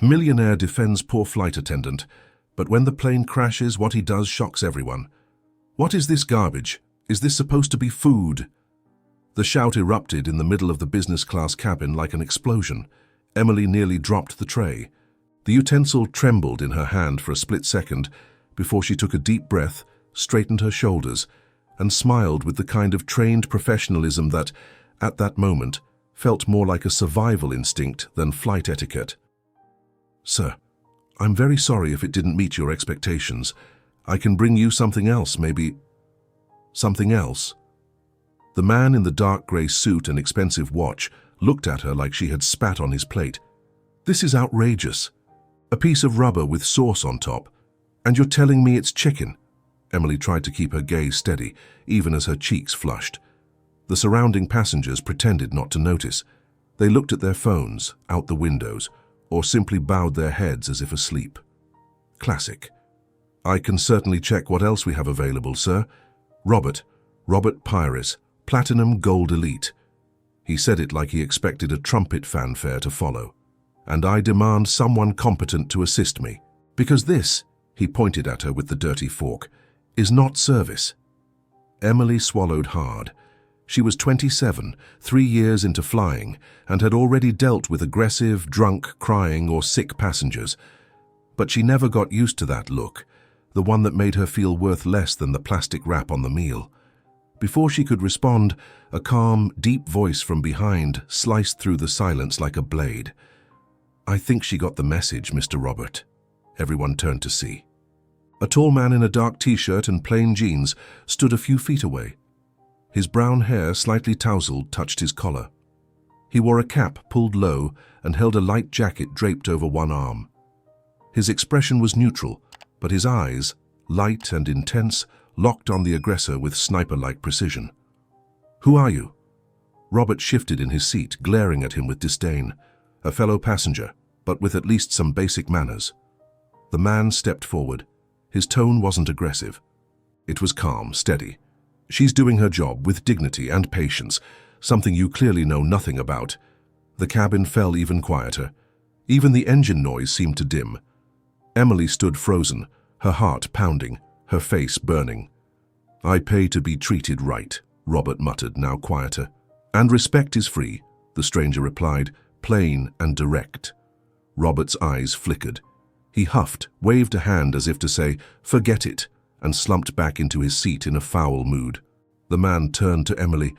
Millionaire defends poor flight attendant, but when the plane crashes, what he does shocks everyone. What is this garbage? Is this supposed to be food? The shout erupted in the middle of the business class cabin like an explosion. Emily nearly dropped the tray. The utensil trembled in her hand for a split second before she took a deep breath, straightened her shoulders, and smiled with the kind of trained professionalism that, at that moment, felt more like a survival instinct than flight etiquette. "Sir, I'm very sorry if it didn't meet your expectations. I can bring you something else, maybe." "Something else?" The man in the dark grey suit and expensive watch looked at her like she had spat on his plate. "This is outrageous. A piece of rubber with sauce on top. And you're telling me it's chicken?" Emily tried to keep her gaze steady, even as her cheeks flushed. The surrounding passengers pretended not to notice. They looked at their phones, out the windows, or simply bowed their heads as if asleep. Classic. "I can certainly check what else we have available, sir. Robert Pyrus, Platinum Gold Elite." He said it like he expected a trumpet fanfare to follow. "And I demand someone competent to assist me. Because this," he pointed at her with the dirty fork, "is not service." Emily swallowed hard. She was 27, 3 years into flying, and had already dealt with aggressive, drunk, crying, or sick passengers. But she never got used to that look, the one that made her feel worth less than the plastic wrap on the meal. Before she could respond, a calm, deep voice from behind sliced through the silence like a blade. "I think she got the message, Mr. Robert." Everyone turned to see. A tall man in a dark t-shirt and plain jeans stood a few feet away. His brown hair, slightly tousled, touched his collar. He wore a cap pulled low and held a light jacket draped over one arm. His expression was neutral, but his eyes, light and intense, locked on the aggressor with sniper-like precision. "Who are you?" Robert shifted in his seat, glaring at him with disdain. A fellow passenger, but with at least some basic manners. The man stepped forward. His tone wasn't aggressive. It was calm, steady. "She's doing her job with dignity and patience, something you clearly know nothing about." The cabin fell even quieter. Even the engine noise seemed to dim. Emily stood frozen, her heart pounding, her face burning. "I pay to be treated right," Robert muttered, now quieter. "And respect is free," the stranger replied, plain and direct. Robert's eyes flickered. He huffed, waved a hand as if to say, "Forget it," and slumped back into his seat in a foul mood. The man turned to Emily.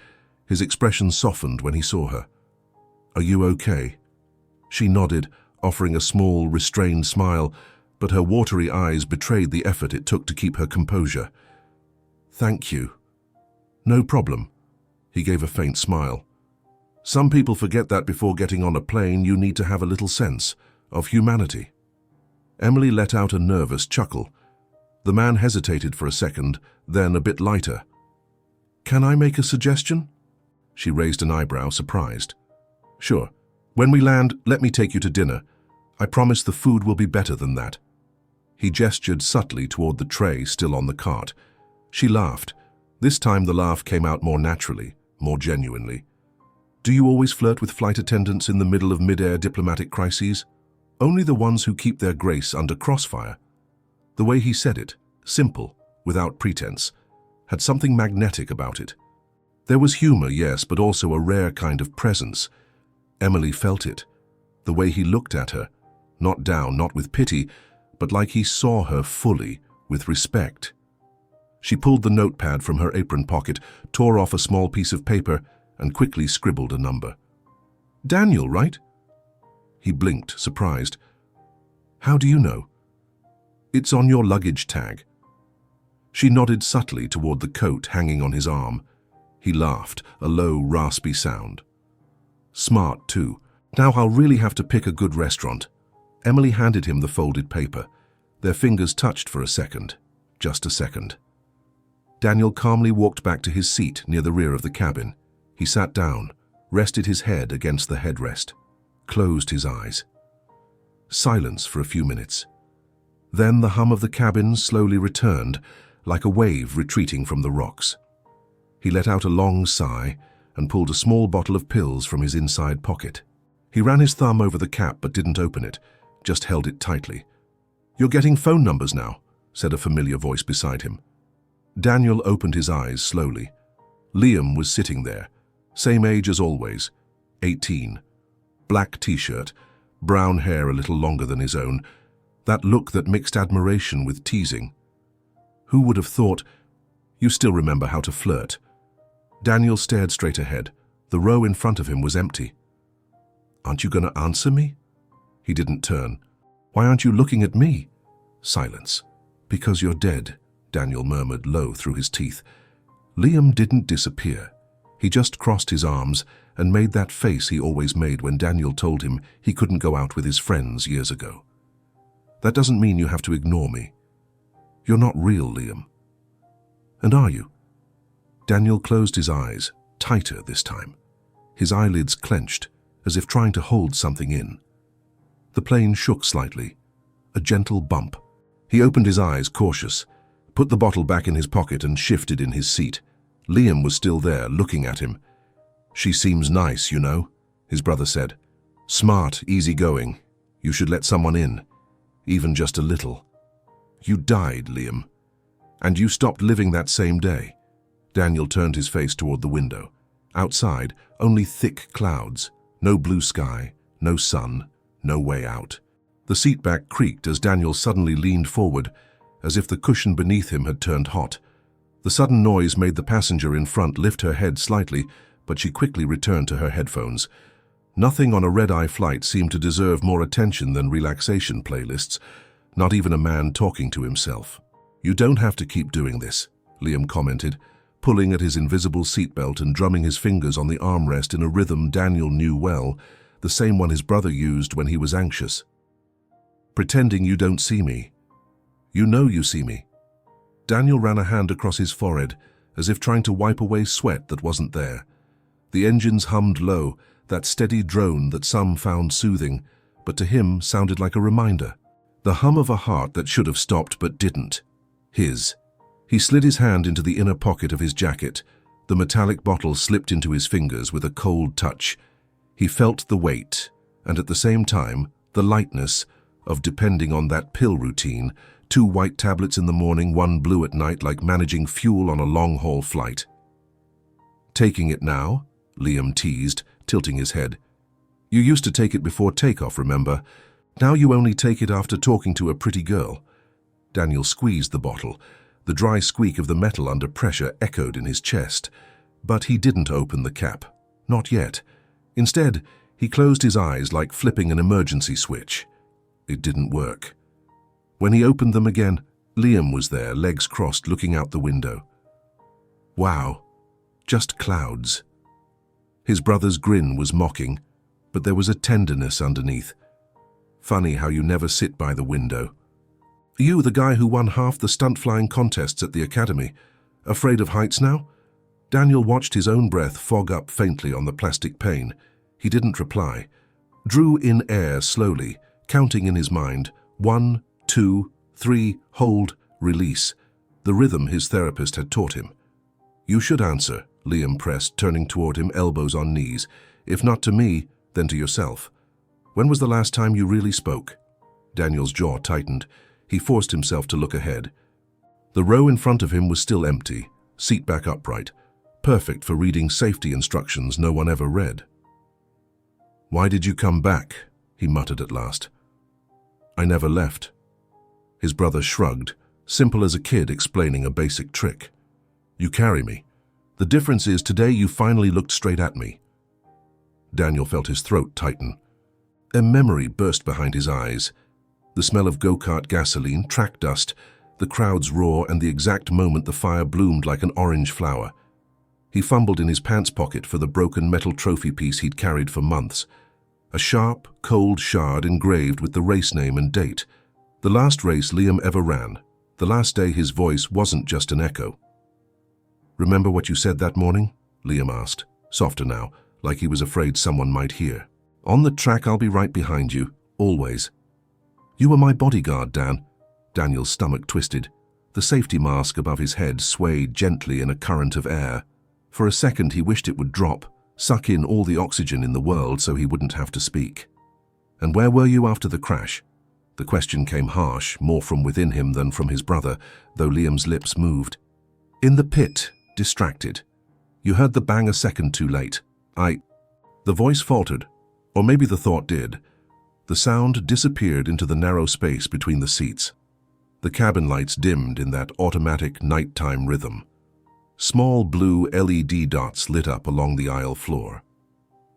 His expression softened when he saw her. "Are you okay?" She nodded, offering a small, restrained smile, but her watery eyes betrayed the effort it took to keep her composure. "Thank you." "No problem." He gave a faint smile. "Some people forget that before getting on a plane you need to have a little sense of humanity." Emily let out a nervous chuckle. The man hesitated for a second, then a bit lighter. "Can I make a suggestion?" She raised an eyebrow, surprised. "Sure. When we land, let me take you to dinner. I promise the food will be better than that." He gestured subtly toward the tray still on the cart. She laughed. This time the laugh came out more naturally, more genuinely. "Do you always flirt with flight attendants in the middle of mid-air diplomatic crises?" "Only the ones who keep their grace under crossfire." The way he said it, simple, without pretense, had something magnetic about it. There was humor, yes, but also a rare kind of presence. Emily felt it. The way he looked at her, not down, not with pity, but like he saw her fully, with respect. She pulled the notepad from her apron pocket, tore off a small piece of paper, and quickly scribbled a number. "Daniel, right?" He blinked, surprised. "How do you know?" "It's on your luggage tag." She nodded subtly toward the coat hanging on his arm. He laughed, a low, raspy sound. "Smart, too. Now I'll really have to pick a good restaurant." Emily handed him the folded paper. Their fingers touched for a second. Just a second. Daniel calmly walked back to his seat near the rear of the cabin. He sat down, rested his head against the headrest, closed his eyes. Silence for a few minutes. Then the hum of the cabin slowly returned, like a wave retreating from the rocks. He let out a long sigh and pulled a small bottle of pills from his inside pocket. He ran his thumb over the cap but didn't open it, just held it tightly. "You're getting phone numbers now," said a familiar voice beside him. Daniel opened his eyes slowly. Liam was sitting there, same age as always, 18. Black t-shirt, brown hair a little longer than his own, that look that mixed admiration with teasing. Who would have thought? You still remember how to flirt. Daniel stared straight ahead. The row in front of him was empty. "Aren't you going to answer me?" He didn't turn. "Why aren't you looking at me?" Silence. "Because you're dead," Daniel murmured low through his teeth. Liam didn't disappear. He just crossed his arms and made that face he always made when Daniel told him he couldn't go out with his friends years ago. "That doesn't mean you have to ignore me. You're not real, Liam." "And are you?" Daniel closed his eyes, tighter this time. His eyelids clenched, as if trying to hold something in. The plane shook slightly, a gentle bump. He opened his eyes, cautious, put the bottle back in his pocket and shifted in his seat. Liam was still there, looking at him. "She seems nice, you know," his brother said. "Smart, easygoing. You should let someone in, even just a little." "You died, Liam. And you stopped living that same day." Daniel turned his face toward the window. Outside, only thick clouds. No blue sky, no sun, no way out. The seatback creaked as Daniel suddenly leaned forward, as if the cushion beneath him had turned hot. The sudden noise made the passenger in front lift her head slightly, but she quickly returned to her headphones. Nothing on a red-eye flight seemed to deserve more attention than relaxation playlists, not even a man talking to himself. "You don't have to keep doing this," Liam commented, pulling at his invisible seatbelt and drumming his fingers on the armrest in a rhythm Daniel knew well, the same one his brother used when he was anxious. "Pretending you don't see me. You know you see me." Daniel ran a hand across his forehead, as if trying to wipe away sweat that wasn't there. The engines hummed low, that steady drone that some found soothing, but to him sounded like a reminder. The hum of a heart that should have stopped but didn't. His. He slid his hand into the inner pocket of his jacket. The metallic bottle slipped into his fingers with a cold touch. He felt the weight, and at the same time, the lightness of depending on that pill routine, 2 white tablets in the morning, 1 blue at night, like managing fuel on a long-haul flight. "Taking it now?" Liam teased, tilting his head. "You used to take it before takeoff, remember? Now you only take it after talking to a pretty girl." Daniel squeezed the bottle. The dry squeak of the metal under pressure echoed in his chest. But he didn't open the cap. Not yet. Instead, he closed his eyes like flipping an emergency switch. It didn't work. When he opened them again, Liam was there, legs crossed, looking out the window. "Wow, just clouds." His brother's grin was mocking, but there was a tenderness underneath. "Funny how you never sit by the window. You, the guy who won half the stunt-flying contests at the academy, afraid of heights now?" Daniel watched his own breath fog up faintly on the plastic pane. He didn't reply. Drew in air slowly, counting in his mind, 1, 2, 3, hold, release, the rhythm his therapist had taught him. "You should answer," Liam pressed, turning toward him, elbows on knees. "If not to me, then to yourself. When was the last time you really spoke?" Daniel's jaw tightened. He forced himself to look ahead. The row in front of him was still empty, seat back upright, perfect for reading safety instructions no one ever read. "Why did you come back?" he muttered at last. "I never left." His brother shrugged, simple as a kid explaining a basic trick. "You carry me. The difference is today you finally looked straight at me." Daniel felt his throat tighten. A memory burst behind his eyes. The smell of go-kart gasoline, track dust, the crowd's roar, and the exact moment the fire bloomed like an orange flower. He fumbled in his pants pocket for the broken metal trophy piece he'd carried for months. A sharp, cold shard engraved with the race name and date. The last race Liam ever ran. The last day his voice wasn't just an echo. "Remember what you said that morning?" Liam asked, softer now, like he was afraid someone might hear. "On the track, I'll be right behind you, always." "You were my bodyguard, Dan." Daniel's stomach twisted. The safety mask above his head swayed gently in a current of air. For a second he wished it would drop, suck in all the oxygen in the world so he wouldn't have to speak. "And where were you after the crash?" The question came harsh, more from within him than from his brother, though Liam's lips moved. "In the pit, distracted. You heard the bang a second too late. The voice faltered, or maybe the thought did. The sound disappeared into the narrow space between the seats. The cabin lights dimmed in that automatic nighttime rhythm. Small blue LED dots lit up along the aisle floor.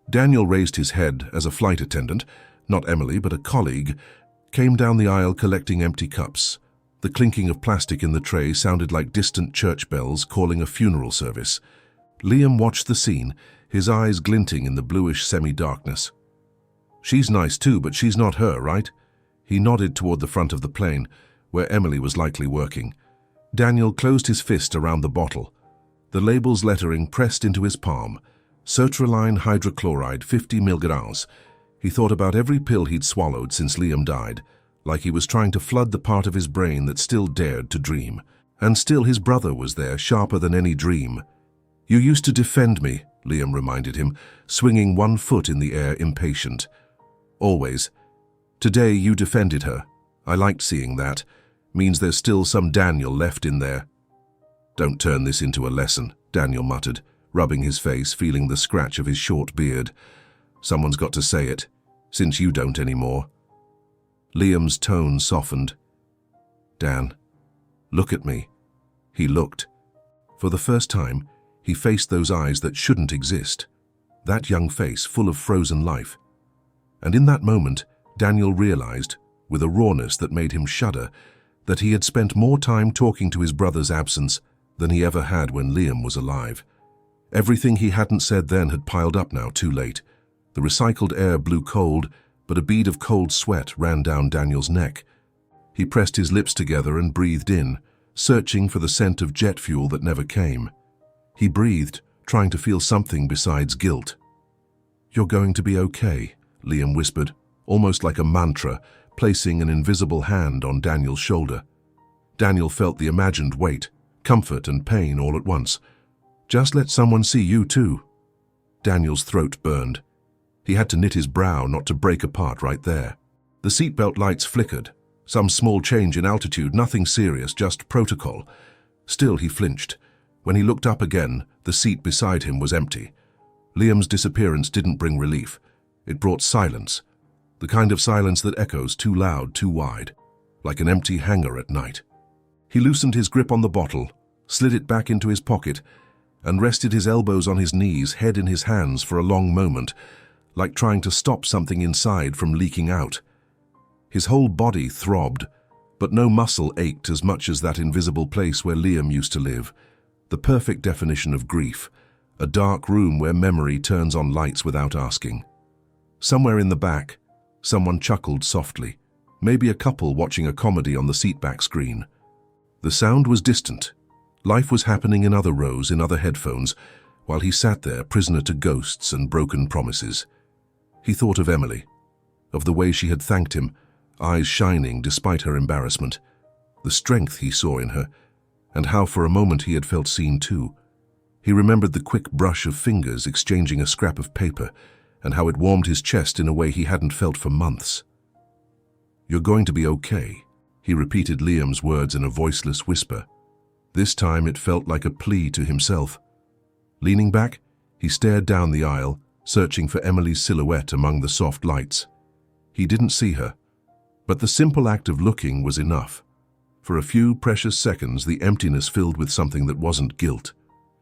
Daniel raised his head as a flight attendant, not Emily but a colleague, came down the aisle collecting empty cups. The clinking of plastic in the tray sounded like distant church bells calling a funeral service. Liam watched the scene, his eyes glinting in the bluish semi-darkness. "She's nice too, but she's not her, right?" He nodded toward the front of the plane, where Emily was likely working. Daniel closed his fist around the bottle. The label's lettering pressed into his palm. Sertraline hydrochloride, 50 mg. He thought about every pill he'd swallowed since Liam died, like he was trying to flood the part of his brain that still dared to dream. And still his brother was there, sharper than any dream. "You used to defend me," Liam reminded him, swinging one foot in the air, impatient. "Always. Today you defended her. I liked seeing that. Means there's still some Daniel left in there." "Don't turn this into a lesson," Daniel muttered, rubbing his face, feeling the scratch of his short beard. "Someone's got to say it, since you don't anymore." Liam's tone softened. "Dan, look at me." He looked. For the first time, he faced those eyes that shouldn't exist. That young face full of frozen life. And in that moment, Daniel realized, with a rawness that made him shudder, that he had spent more time talking to his brother's absence than he ever had when Liam was alive. Everything he hadn't said then had piled up now, too late. The recycled air blew cold, but a bead of cold sweat ran down Daniel's neck. He pressed his lips together and breathed in, searching for the scent of jet fuel that never came. He breathed, trying to feel something besides guilt. "You're going to be okay," Liam whispered, almost like a mantra, placing an invisible hand on Daniel's shoulder. Daniel felt the imagined weight, comfort and pain all at once. "Just let someone see you too." Daniel's throat burned. He had to knit his brow not to break apart right there. The seatbelt lights flickered. Some small change in altitude, nothing serious, just protocol. Still he flinched. When he looked up again, the seat beside him was empty. Liam's disappearance didn't bring relief. It brought silence. The kind of silence that echoes too loud, too wide, like an empty hangar at night. He loosened his grip on the bottle, slid it back into his pocket, and rested his elbows on his knees, head in his hands for a long moment, like trying to stop something inside from leaking out. His whole body throbbed, but no muscle ached as much as that invisible place where Liam used to live. The perfect definition of grief, a dark room where memory turns on lights without asking. Somewhere in the back, someone chuckled softly, maybe a couple watching a comedy on the seatback screen. The sound was distant. Life was happening in other rows, in other headphones, while he sat there, prisoner to ghosts and broken promises. He thought of Emily, of the way she had thanked him, eyes shining despite her embarrassment, the strength he saw in her, and how for a moment he had felt seen too. He remembered the quick brush of fingers exchanging a scrap of paper, and how it warmed his chest in a way he hadn't felt for months. "You're going to be okay," he repeated Liam's words in a voiceless whisper. This time it felt like a plea to himself. Leaning back, he stared down the aisle, searching for Emily's silhouette among the soft lights. He didn't see her, but the simple act of looking was enough. For a few precious seconds, the emptiness filled with something that wasn't guilt.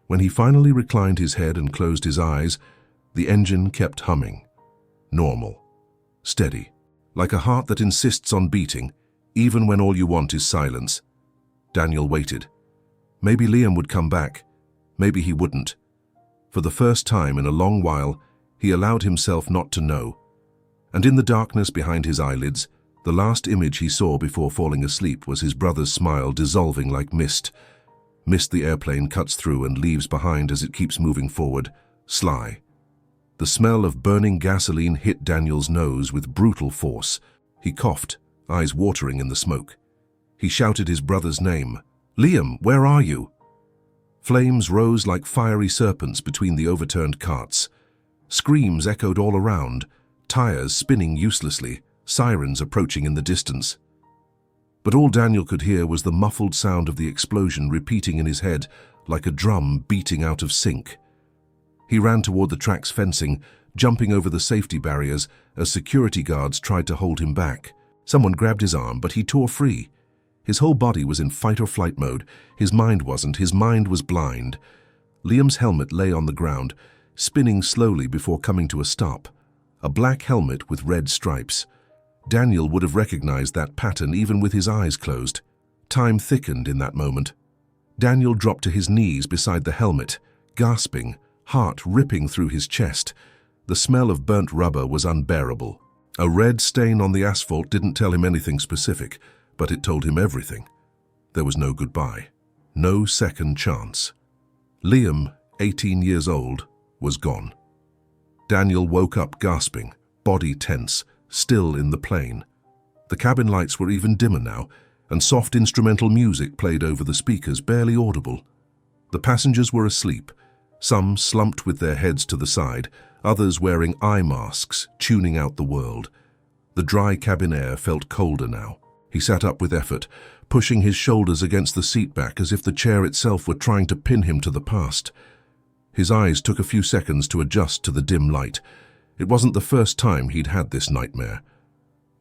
When he finally reclined his head and closed his eyes, the engine kept humming. Normal. Steady. Like a heart that insists on beating, even when all you want is silence. Daniel waited. Maybe Liam would come back. Maybe he wouldn't. For the first time in a long while, he allowed himself not to know. And in the darkness behind his eyelids, the last image he saw before falling asleep was his brother's smile dissolving like mist. Mist the airplane cuts through and leaves behind as it keeps moving forward, sly. The smell of burning gasoline hit Daniel's nose with brutal force. He coughed, eyes watering in the smoke. He shouted his brother's name. "Liam, where are you?" Flames rose like fiery serpents between the overturned carts. Screams echoed all around, tires spinning uselessly, sirens approaching in the distance. But all Daniel could hear was the muffled sound of the explosion repeating in his head like a drum beating out of sync. He ran toward the track's fencing, jumping over the safety barriers as security guards tried to hold him back. Someone grabbed his arm, but he tore free. His whole body was in fight-or-flight mode. His mind wasn't. His mind was blind. Liam's helmet lay on the ground, spinning slowly before coming to a stop. A black helmet with red stripes. Daniel would have recognized that pattern even with his eyes closed. Time thickened in that moment. Daniel dropped to his knees beside the helmet, gasping, heart ripping through his chest. The smell of burnt rubber was unbearable. A red stain on the asphalt didn't tell him anything specific, but it told him everything. There was no goodbye, no second chance. Liam, 18 years old, was gone. Daniel woke up gasping, body tense, still in the plane. The cabin lights were even dimmer now, and soft instrumental music played over the speakers, barely audible. The passengers were asleep, some slumped with their heads to the side, others wearing eye masks, tuning out the world. The dry cabin air felt colder now. He sat up with effort, pushing his shoulders against the seat back as if the chair itself were trying to pin him to the past. His eyes took a few seconds to adjust to the dim light. It wasn't the first time he'd had this nightmare,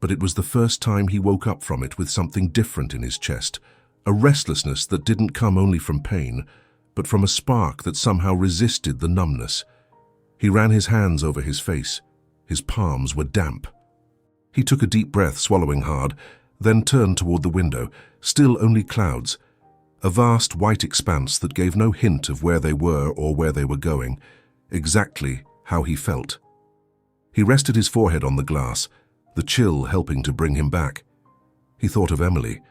but it was the first time he woke up from it with something different in his chest, a restlessness that didn't come only from pain, but from a spark that somehow resisted the numbness. He ran his hands over his face. His palms were damp. He took a deep breath, swallowing hard, then turned toward the window, still only clouds, a vast white expanse that gave no hint of where they were or where they were going, exactly how he felt. He rested his forehead on the glass, the chill helping to bring him back. He thought of Emily,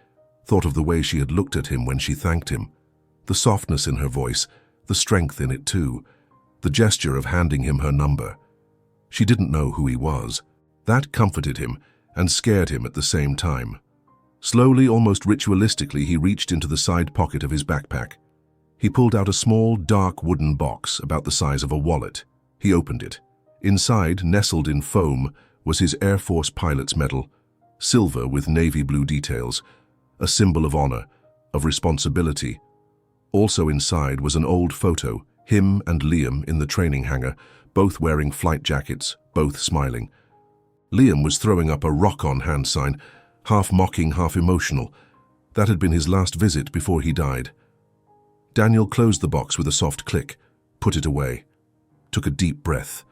thought of the way she had looked at him when she thanked him, the softness in her voice, the strength in it too, the gesture of handing him her number. She didn't know who he was. That comforted him and scared him at the same time. Slowly, almost ritualistically, he reached into the side pocket of his backpack. He pulled out a small, dark wooden box about the size of a wallet. He opened it. Inside, nestled in foam, was his Air Force pilot's medal, silver with navy blue details, a symbol of honor, of responsibility. Also inside was an old photo, him and Liam in the training hangar, both wearing flight jackets, both smiling. Liam was throwing up a rock-on hand sign, half mocking, half emotional. That had been his last visit before he died. Daniel closed the box with a soft click, put it away, took a deep breath.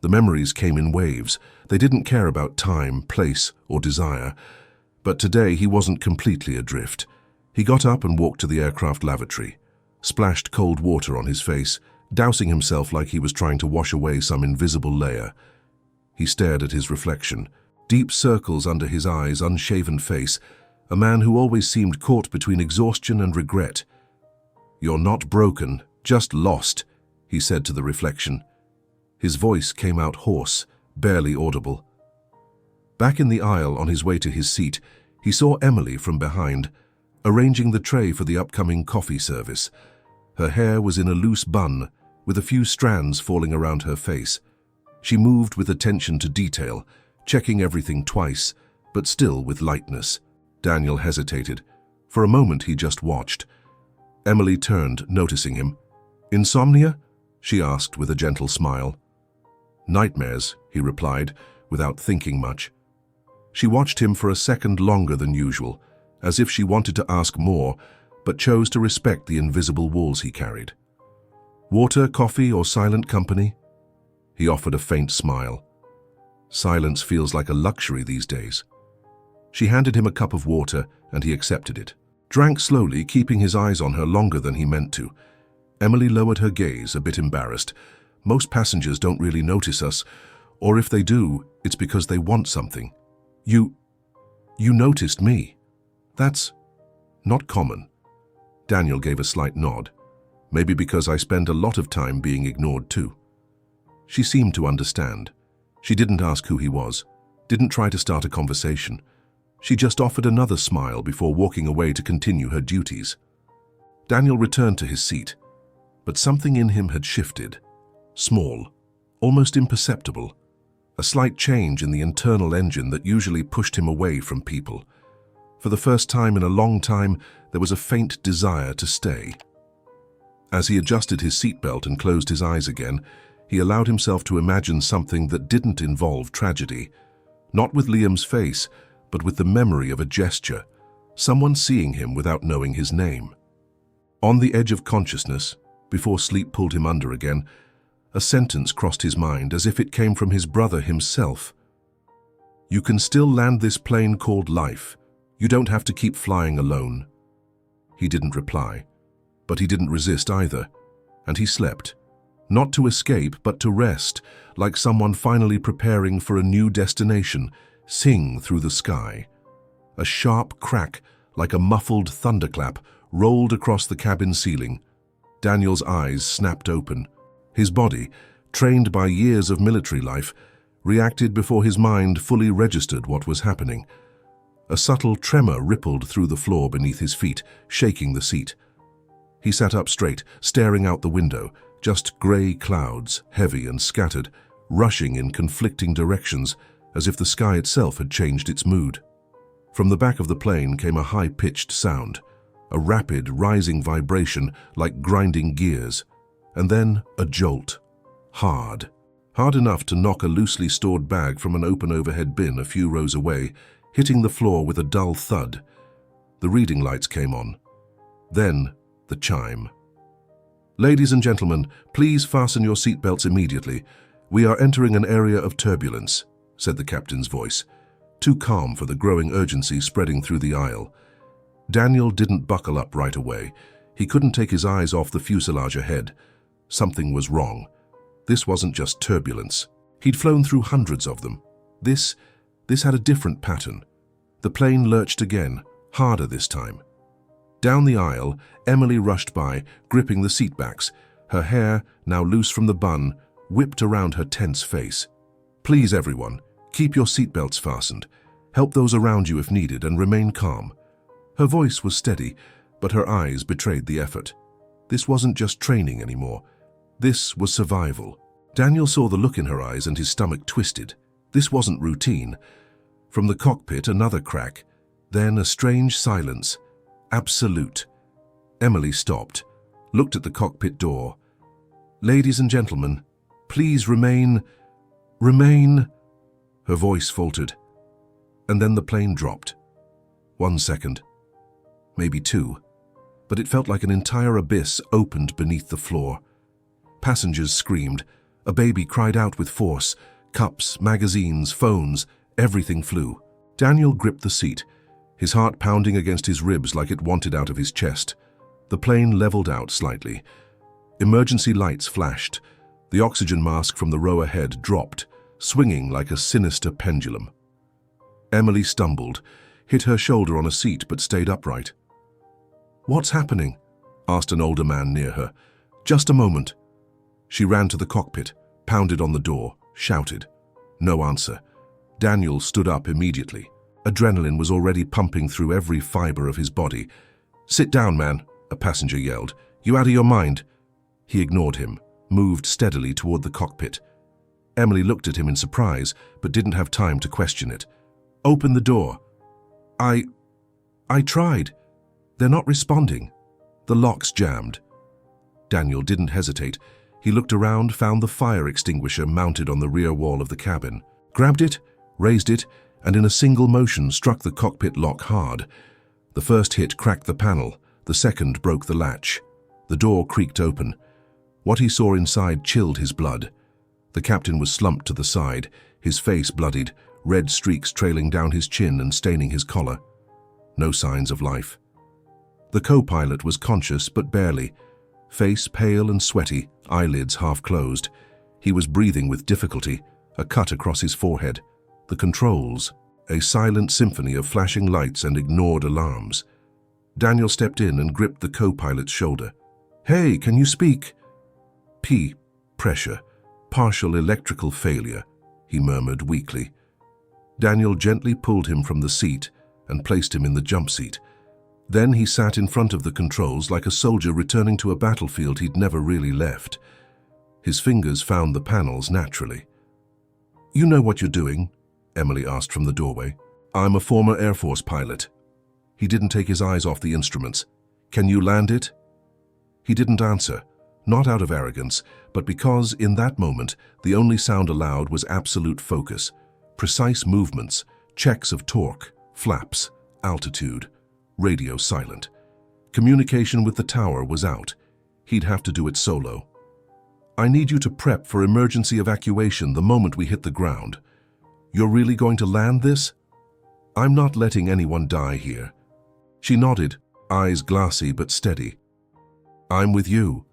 The memories came in waves. They didn't care about time, place, or desire. But today he wasn't completely adrift. He got up and walked to the aircraft lavatory, splashed cold water on his face, dousing himself like he was trying to wash away some invisible layer. He stared at his reflection, deep circles under his eyes, unshaven face, a man who always seemed caught between exhaustion and regret. "You're not broken, just lost," he said to the reflection. His voice came out hoarse, barely audible. Back in the aisle on his way to his seat, he saw Emily from behind, arranging the tray for the upcoming coffee service. Her hair was in a loose bun, with a few strands falling around her face. She moved with attention to detail, checking everything twice, but still with lightness. Daniel hesitated. For a moment he just watched. Emily turned, noticing him. "Insomnia?" she asked with a gentle smile. "Nightmares," he replied, without thinking much. She watched him for a second longer than usual, as if she wanted to ask more, but chose to respect the invisible walls he carried. "Water, coffee, or silent company?" He offered a faint smile. Silence feels like a luxury these days. She handed him a cup of water, and he accepted it. Drank slowly, keeping his eyes on her longer than he meant to. Emily lowered her gaze, a bit embarrassed. Most passengers don't really notice us, or if they do, it's because they want something. You noticed me. That's not common." Daniel gave a slight nod. "Maybe because I spend a lot of time being ignored too." She seemed to understand. She didn't ask who he was, didn't try to start a conversation. She just offered another smile before walking away to continue her duties. Daniel returned to his seat, but something in him had shifted. Small, almost imperceptible. a slight change in the internal engine that usually pushed him away from people. For the first time in a long time, there was a faint desire to stay. As he adjusted his seatbelt and closed his eyes again, he allowed himself to imagine something that didn't involve tragedy. Not with Liam's face, but with the memory of a gesture, someone seeing him without knowing his name. On the edge of consciousness, before sleep pulled him under again, a sentence crossed his mind as if it came from his brother himself. "You can still land this plane called life. You don't have to keep flying alone." He didn't reply, but he didn't resist either, and he slept. Not to escape, but to rest, like someone finally preparing for a new destination, sing through the sky. A sharp crack, like a muffled thunderclap, rolled across the cabin ceiling. Daniel's eyes snapped open. His body, trained by years of military life, reacted before his mind fully registered what was happening. A subtle tremor rippled through the floor beneath his feet, shaking the seat. He sat up straight, staring out the window, just grey clouds, heavy and scattered, rushing in conflicting directions, as if the sky itself had changed its mood. From the back of the plane came a high-pitched sound, a rapid, rising vibration like grinding gears, and then a jolt. Hard enough to knock a loosely stored bag from an open overhead bin a few rows away, hitting the floor with a dull thud. The reading lights came on. Then, the chime. "Ladies and gentlemen, please fasten your seatbelts immediately. We are entering an area of turbulence," said the captain's voice, too calm for the growing urgency spreading through the aisle. Daniel didn't buckle up right away. He couldn't take his eyes off the fuselage ahead. Something was wrong. This wasn't just turbulence. He'd flown through hundreds of them. This had a different pattern. The plane lurched again, harder this time. Down the aisle, Emily rushed by, gripping the seatbacks, her hair, now loose from the bun, whipped around her tense face. "Please, everyone, keep your seatbelts fastened. Help those around you if needed and remain calm." Her voice was steady, but her eyes betrayed the effort. This wasn't just training anymore. This was survival. Daniel saw the look in her eyes and his stomach twisted. This wasn't routine. From the cockpit, another crack. Then a strange silence. Absolute. Emily stopped, looked at the cockpit door. "Ladies and gentlemen, please remain..." Her voice faltered. And then the plane dropped. 1 second. Maybe 2. But it felt like an entire abyss opened beneath the floor. Passengers screamed. A baby cried out with force. Cups, magazines, phones, everything flew. Daniel gripped the seat, his heart pounding against his ribs like it wanted out of his chest. The plane leveled out slightly. Emergency lights flashed. The oxygen mask from the row ahead dropped, swinging like a sinister pendulum. Emily stumbled, hit her shoulder on a seat but stayed upright. "What's happening?" asked an older man near her. "Just a moment." She ran to the cockpit, pounded on the door, shouted. No answer. Daniel stood up immediately. Adrenaline was already pumping through every fiber of his body. "Sit down, man," a passenger yelled. "You out of your mind?" He ignored him, moved steadily toward the cockpit. Emily looked at him in surprise, but didn't have time to question it. "Open the door." I tried. They're not responding. The lock's jammed." Daniel didn't hesitate. He looked around, found the fire extinguisher mounted on the rear wall of the cabin, grabbed it, raised it, and in a single motion struck the cockpit lock hard. The first hit cracked the panel, the second broke the latch. The door creaked open. What he saw inside chilled his blood. The captain was slumped to the side, his face bloodied, red streaks trailing down his chin and staining his collar. No signs of life. The co-pilot was conscious, but barely. Face pale and sweaty, eyelids half closed. He was breathing with difficulty, a cut across his forehead. The controls, a silent symphony of flashing lights and ignored alarms. Daniel stepped in and gripped the co-pilot's shoulder. "Hey, can you speak?" Pressure. Partial electrical failure," he murmured weakly. Daniel gently pulled him from the seat and placed him in the jump seat. Then he sat in front of the controls like a soldier returning to a battlefield he'd never really left. His fingers found the panels naturally. You know what you're doing? Emily asked from the doorway. I'm a former Air Force pilot. He didn't take his eyes off the instruments. Can you land it? He didn't answer, not out of arrogance, but because, in that moment, the only sound allowed was absolute focus, precise movements, checks of torque, flaps, altitude, radio silent. Communication with the tower was out. He'd have to do it solo. I need you to prep for emergency evacuation the moment we hit the ground. You're really going to land this? I'm not letting anyone die here. She nodded, eyes glassy but steady. I'm with you.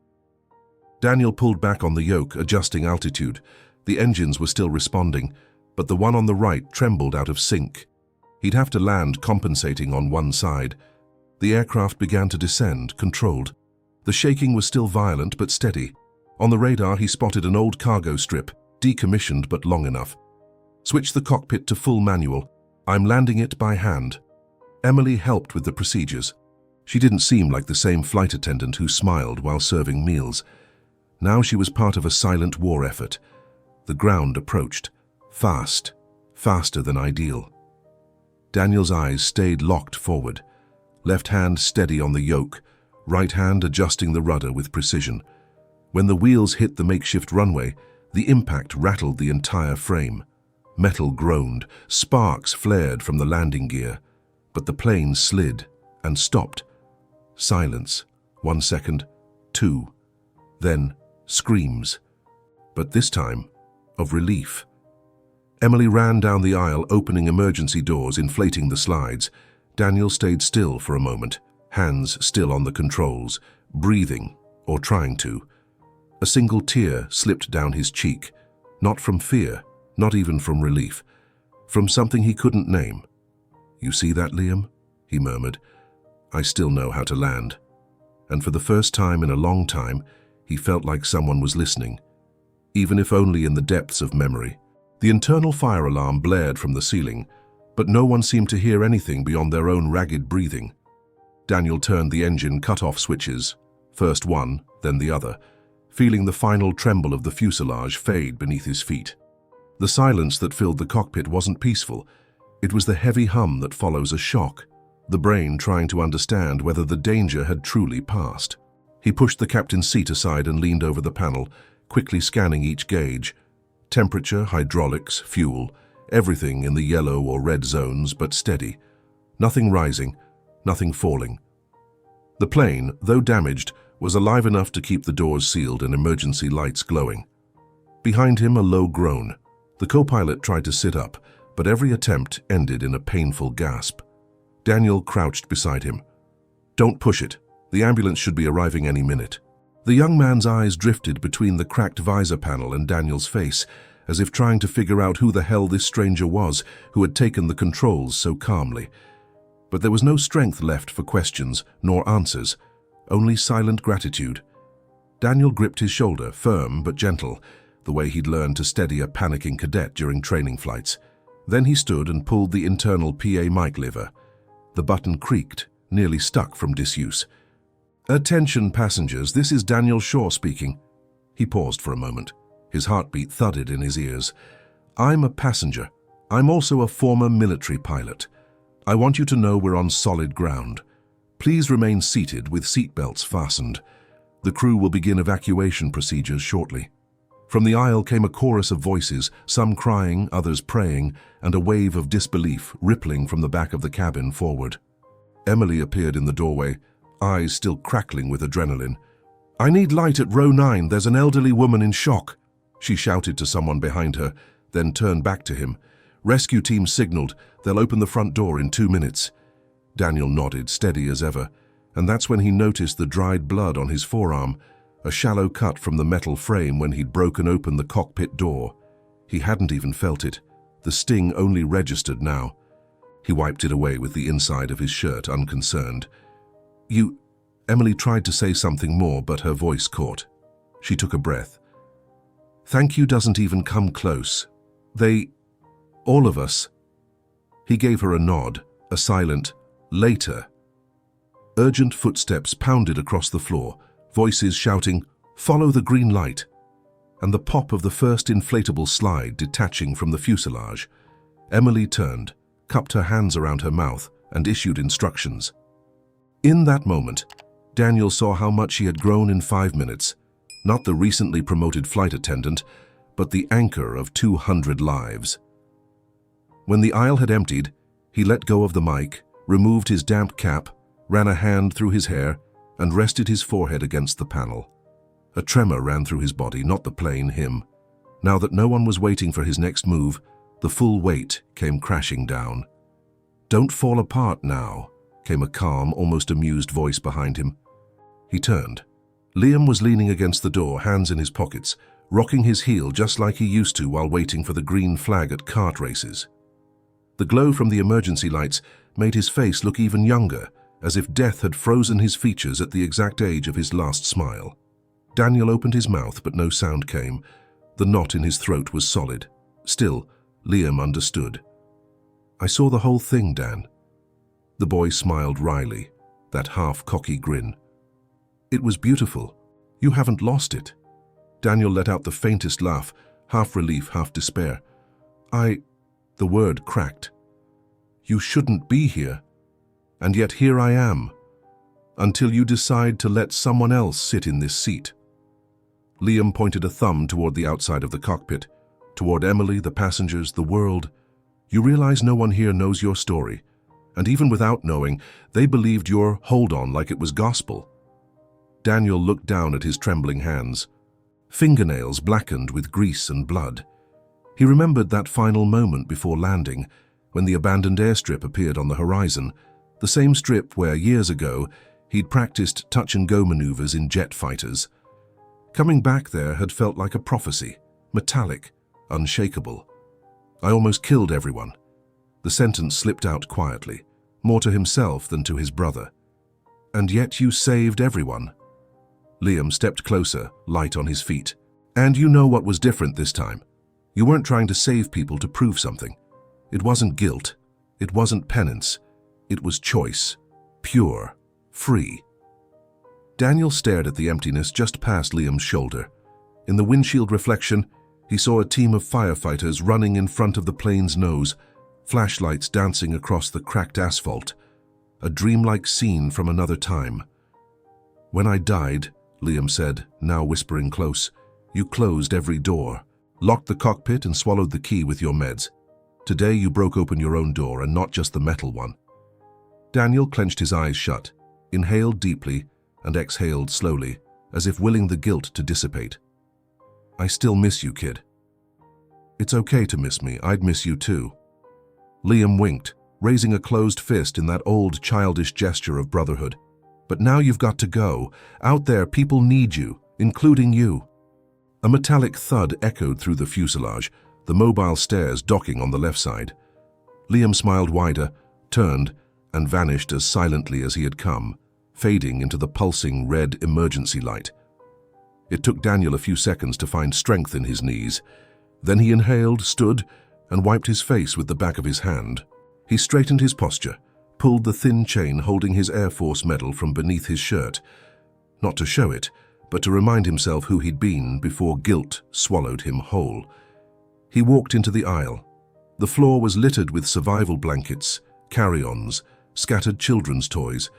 Daniel pulled back on the yoke, adjusting altitude. The engines were still responding, but the one on the right trembled out of sync. He'd have to land compensating on one side. The aircraft began to descend, controlled. The shaking was still violent but steady. On the radar, he spotted an old cargo strip, decommissioned but long enough. Switch the cockpit to full manual. I'm landing it by hand. Emily helped with the procedures. She didn't seem like the same flight attendant who smiled while serving meals. Now she was part of a silent war effort. The ground approached. Fast. Faster than ideal. Daniel's eyes stayed locked forward. Left hand steady on the yoke, right hand adjusting the rudder with precision. When the wheels hit the makeshift runway, the impact rattled the entire frame. Metal groaned, sparks flared from the landing gear, but the plane slid and stopped. Silence. 1 second, 2. Then screams. But this time, of relief. Emily ran down the aisle, opening emergency doors, inflating the slides. Daniel stayed still for a moment, hands still on the controls, breathing, or trying to. A single tear slipped down his cheek, not from fear, not even from relief, from something he couldn't name. You see that, Liam? He murmured. I still know how to land. And for the first time in a long time, he felt like someone was listening, even if only in the depths of memory. The internal fire alarm blared from the ceiling, but no one seemed to hear anything beyond their own ragged breathing. Daniel turned the engine cut-off switches, first one, then the other, feeling the final tremble of the fuselage fade beneath his feet. The silence that filled the cockpit wasn't peaceful. It was the heavy hum that follows a shock, the brain trying to understand whether the danger had truly passed. He pushed the captain's seat aside and leaned over the panel, quickly scanning each gauge. Temperature, hydraulics, fuel, everything in the yellow or red zones, but steady. Nothing rising, nothing falling. The plane, though damaged, was alive enough to keep the doors sealed and emergency lights glowing. Behind him, a low groan. The co-pilot tried to sit up, but every attempt ended in a painful gasp. Daniel crouched beside him. Don't push it. The ambulance should be arriving any minute. The young man's eyes drifted between the cracked visor panel and Daniel's face, as if trying to figure out who the hell this stranger was who had taken the controls so calmly. But there was no strength left for questions nor answers, only silent gratitude. Daniel gripped his shoulder, firm but gentle, the way he'd learned to steady a panicking cadet during training flights. Then he stood and pulled the internal PA mic lever. The button creaked, nearly stuck from disuse. Attention passengers, this is Daniel Shaw speaking. He paused for a moment. His heartbeat thudded in his ears. I'm a passenger. I'm also a former military pilot. I want you to know we're on solid ground. Please remain seated with seatbelts fastened. The crew will begin evacuation procedures shortly. From the aisle came a chorus of voices, some crying, others praying, and a wave of disbelief rippling from the back of the cabin forward. Emily appeared in the doorway, eyes still crackling with adrenaline. I need light at row 9. There's an elderly woman in shock. She shouted to someone behind her, then turned back to him. Rescue team signaled. They'll open the front door in 2 minutes. Daniel nodded, steady as ever, and that's when he noticed the dried blood on his forearm, a shallow cut from the metal frame when he'd broken open the cockpit door. He hadn't even felt it. The sting only registered now. He wiped it away with the inside of his shirt, unconcerned. Emily tried to say something more, but her voice caught. She took a breath. Thank you doesn't even come close. All of us. He gave her a nod, a silent, later. Urgent footsteps pounded across the floor, voices shouting, follow the green light. and the pop of the first inflatable slide detaching from the fuselage. Emily turned, cupped her hands around her mouth, and issued instructions. In that moment, Daniel saw how much he had grown in 5 minutes, not the recently promoted flight attendant, but the anchor of 200 lives. When the aisle had emptied, he let go of the mic, removed his damp cap, ran a hand through his hair, and rested his forehead against the panel. A tremor ran through his body, not the plane, him. Now that no one was waiting for his next move, the full weight came crashing down. "Don't fall apart now," came a calm, almost amused voice behind him. He turned. Liam was leaning against the door, hands in his pockets, rocking his heel just like he used to while waiting for the green flag at kart races. The glow from the emergency lights made his face look even younger, as if death had frozen his features at the exact age of his last smile. Daniel opened his mouth, but no sound came. The knot in his throat was solid. Still, Liam understood. "I saw the whole thing, Dan." The boy smiled wryly, that half-cocky grin. "It was beautiful. You haven't lost it." Daniel let out the faintest laugh, half relief, half despair. The word cracked. "You shouldn't be here. And yet here I am. Until you decide to let someone else sit in this seat." Liam pointed a thumb toward the outside of the cockpit, toward Emily, the passengers, the world. "You realize no one here knows your story. And even without knowing, they believed your hold-on like it was gospel." Daniel looked down at his trembling hands, fingernails blackened with grease and blood. He remembered that final moment before landing, when the abandoned airstrip appeared on the horizon, the same strip where, years ago, he'd practiced touch-and-go maneuvers in jet fighters. Coming back there had felt like a prophecy, metallic, unshakable. "I almost killed everyone." The sentence slipped out quietly, more to himself than to his brother. "And yet you saved everyone." Liam stepped closer, light on his feet. "And you know what was different this time? You weren't trying to save people to prove something. It wasn't guilt. It wasn't penance. It was choice. Pure. Free." Daniel stared at the emptiness just past Liam's shoulder. In the windshield reflection, he saw a team of firefighters running in front of the plane's nose, flashlights dancing across the cracked asphalt. A dreamlike scene from another time. "When I died," Liam said, now whispering close, "you closed every door, locked the cockpit and swallowed the key with your meds. Today you broke open your own door, and not just the metal one." Daniel clenched his eyes shut, inhaled deeply, and exhaled slowly, as if willing the guilt to dissipate. "I still miss you, kid." "It's okay to miss me. I'd miss you too." Liam winked, raising a closed fist in that old childish gesture of brotherhood. "But now you've got to go. Out there, people need you, including you." A metallic thud echoed through the fuselage, the mobile stairs docking on the left side. Liam smiled wider, turned, and vanished as silently as he had come, fading into the pulsing red emergency light. It took Daniel a few seconds to find strength in his knees. Then he inhaled, stood, and wiped his face with the back of his hand. He straightened his posture, pulled the thin chain holding his Air Force medal from beneath his shirt. Not to show it, but to remind himself who he'd been before guilt swallowed him whole. He walked into the aisle. The floor was littered with survival blankets, carry-ons, scattered children's toys.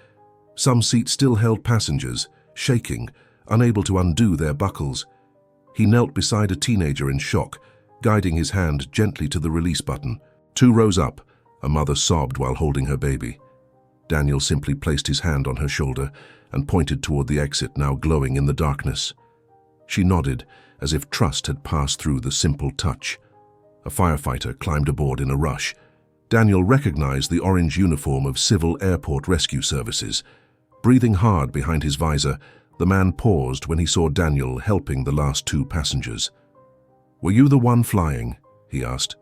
Some seats still held passengers, shaking, unable to undo their buckles. He knelt beside a teenager in shock, guiding his hand gently to the release button. 2 rows up, a mother sobbed while holding her baby. Daniel simply placed his hand on her shoulder and pointed toward the exit now glowing in the darkness. She nodded, as if trust had passed through the simple touch. A firefighter climbed aboard in a rush. Daniel recognized the orange uniform of Civil Airport Rescue Services. Breathing hard behind his visor, the man paused when he saw Daniel helping the last 2 passengers. "Were you the one flying?" he asked.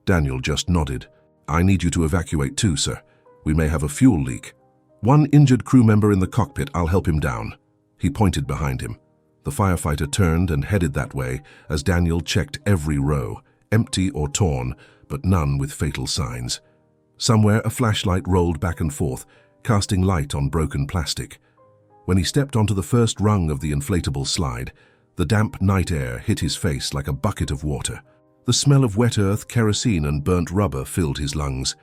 Daniel just nodded. "I need you to evacuate too, sir. We may have a fuel leak. 1 injured crew member in the cockpit, I'll help him down." He pointed behind him. The firefighter turned and headed that way as Daniel checked every row, empty or torn, but none with fatal signs. Somewhere a flashlight rolled back and forth, casting light on broken plastic. When he stepped onto the first rung of the inflatable slide, The damp night air hit his face like a bucket of water. The smell of wet earth, kerosene, and burnt rubber filled his lungs.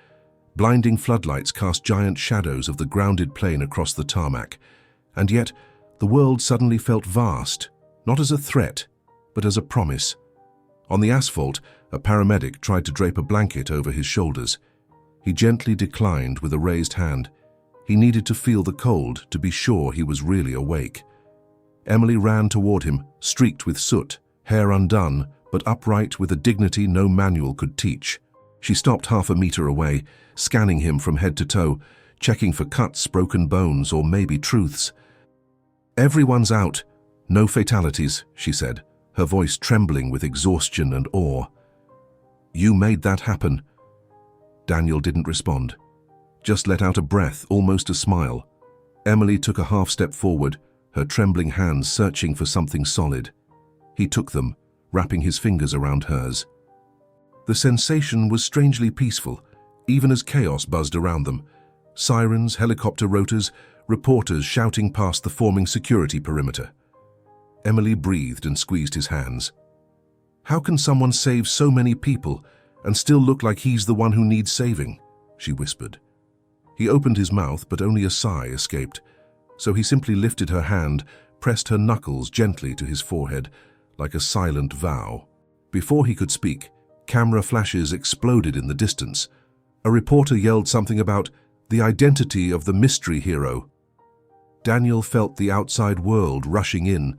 Blinding floodlights cast giant shadows of the grounded plane across the tarmac. And yet, the world suddenly felt vast, not as a threat, but as a promise. On the asphalt, a paramedic tried to drape a blanket over his shoulders. He gently declined with a raised hand. He needed to feel the cold to be sure he was really awake. Emily ran toward him, streaked with soot, hair undone, but upright with a dignity no manual could teach. She stopped half a meter away, scanning him from head to toe, checking for cuts, broken bones, or maybe truths. "Everyone's out. No fatalities," she said, her voice trembling with exhaustion and awe. "You made that happen." Daniel didn't respond, just let out a breath, almost a smile. Emily took a half step forward, her trembling hands searching for something solid. He took them, wrapping his fingers around hers. The sensation was strangely peaceful, even as chaos buzzed around them. Sirens, helicopter rotors, reporters shouting past the forming security perimeter. Emily breathed and squeezed his hands. "How can someone save so many people and still look like he's the one who needs saving?" she whispered. He opened his mouth, but only a sigh escaped, so he simply lifted her hand, pressed her knuckles gently to his forehead, like a silent vow. Before he could speak, camera flashes exploded in the distance. A reporter yelled something about the identity of the mystery hero. Daniel felt the outside world rushing in,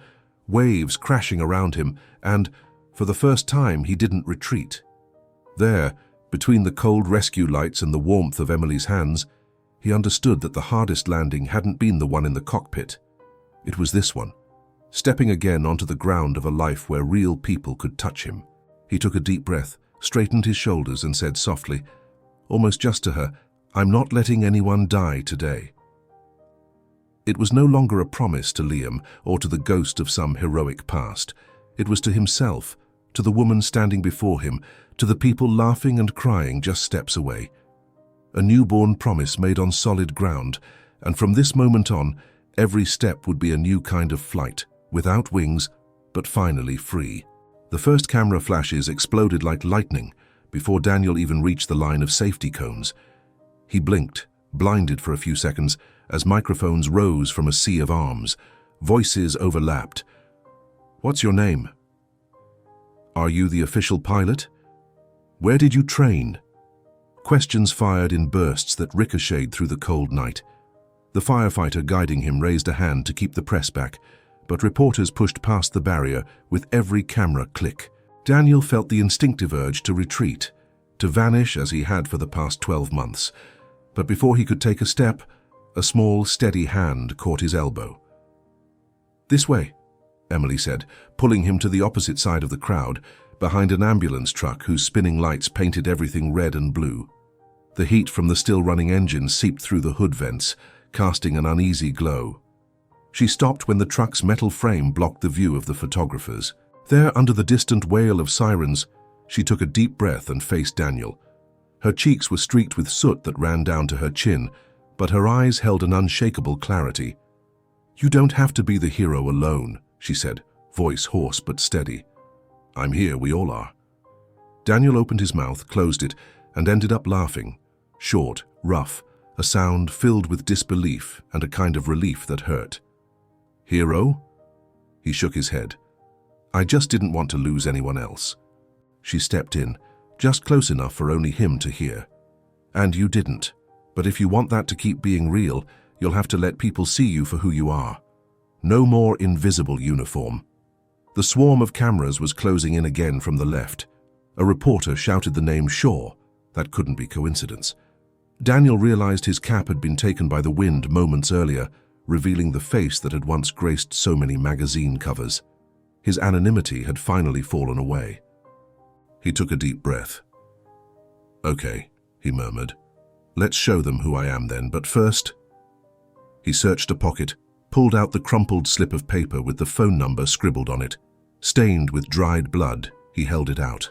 waves crashing around him, and, for the first time, he didn't retreat. There, between the cold rescue lights and the warmth of Emily's hands, he understood that the hardest landing hadn't been the one in the cockpit. It was this one, stepping again onto the ground of a life where real people could touch him. He took a deep breath, straightened his shoulders, and said softly, almost just to her, "I'm not letting anyone die today." It was no longer a promise to Liam or to the ghost of some heroic past. It was to himself, to the woman standing before him, to the people laughing and crying just steps away. A newborn promise made on solid ground, and from this moment on, every step would be a new kind of flight, without wings, but finally free. The first camera flashes exploded like lightning before Daniel even reached the line of safety cones. He blinked, blinded for a few seconds, as microphones rose from a sea of arms. Voices overlapped. "What's your name? Are you the official pilot? Where did you train?" Questions fired in bursts that ricocheted through the cold night. The firefighter guiding him raised a hand to keep the press back, but reporters pushed past the barrier with every camera click. Daniel felt the instinctive urge to retreat, to vanish as he had for the past 12 months. But before he could take a step, a small, steady hand caught his elbow. "This way," Emily said, pulling him to the opposite side of the crowd, behind an ambulance truck whose spinning lights painted everything red and blue. The heat from the still-running engine seeped through the hood vents, casting an uneasy glow. She stopped when the truck's metal frame blocked the view of the photographers. There, under the distant wail of sirens, she took a deep breath and faced Daniel. Her cheeks were streaked with soot that ran down to her chin, but her eyes held an unshakable clarity. "You don't have to be the hero alone," she said, voice hoarse but steady. "I'm here, we all are." Daniel opened his mouth, closed it, and ended up laughing. Short, rough, a sound filled with disbelief and a kind of relief that hurt. "Hero?" He shook his head. "I just didn't want to lose anyone else." She stepped in, just close enough for only him to hear. "And you didn't. But if you want that to keep being real, you'll have to let people see you for who you are. No more invisible uniform." The swarm of cameras was closing in again from the left. A reporter shouted the name Shaw. That couldn't be coincidence. Daniel realized his cap had been taken by the wind moments earlier, revealing the face that had once graced so many magazine covers. His anonymity had finally fallen away. He took a deep breath. "Okay," he murmured. "Let's show them who I am then, but first..." He searched a pocket, pulled out the crumpled slip of paper with the phone number scribbled on it. Stained with dried blood, he held it out.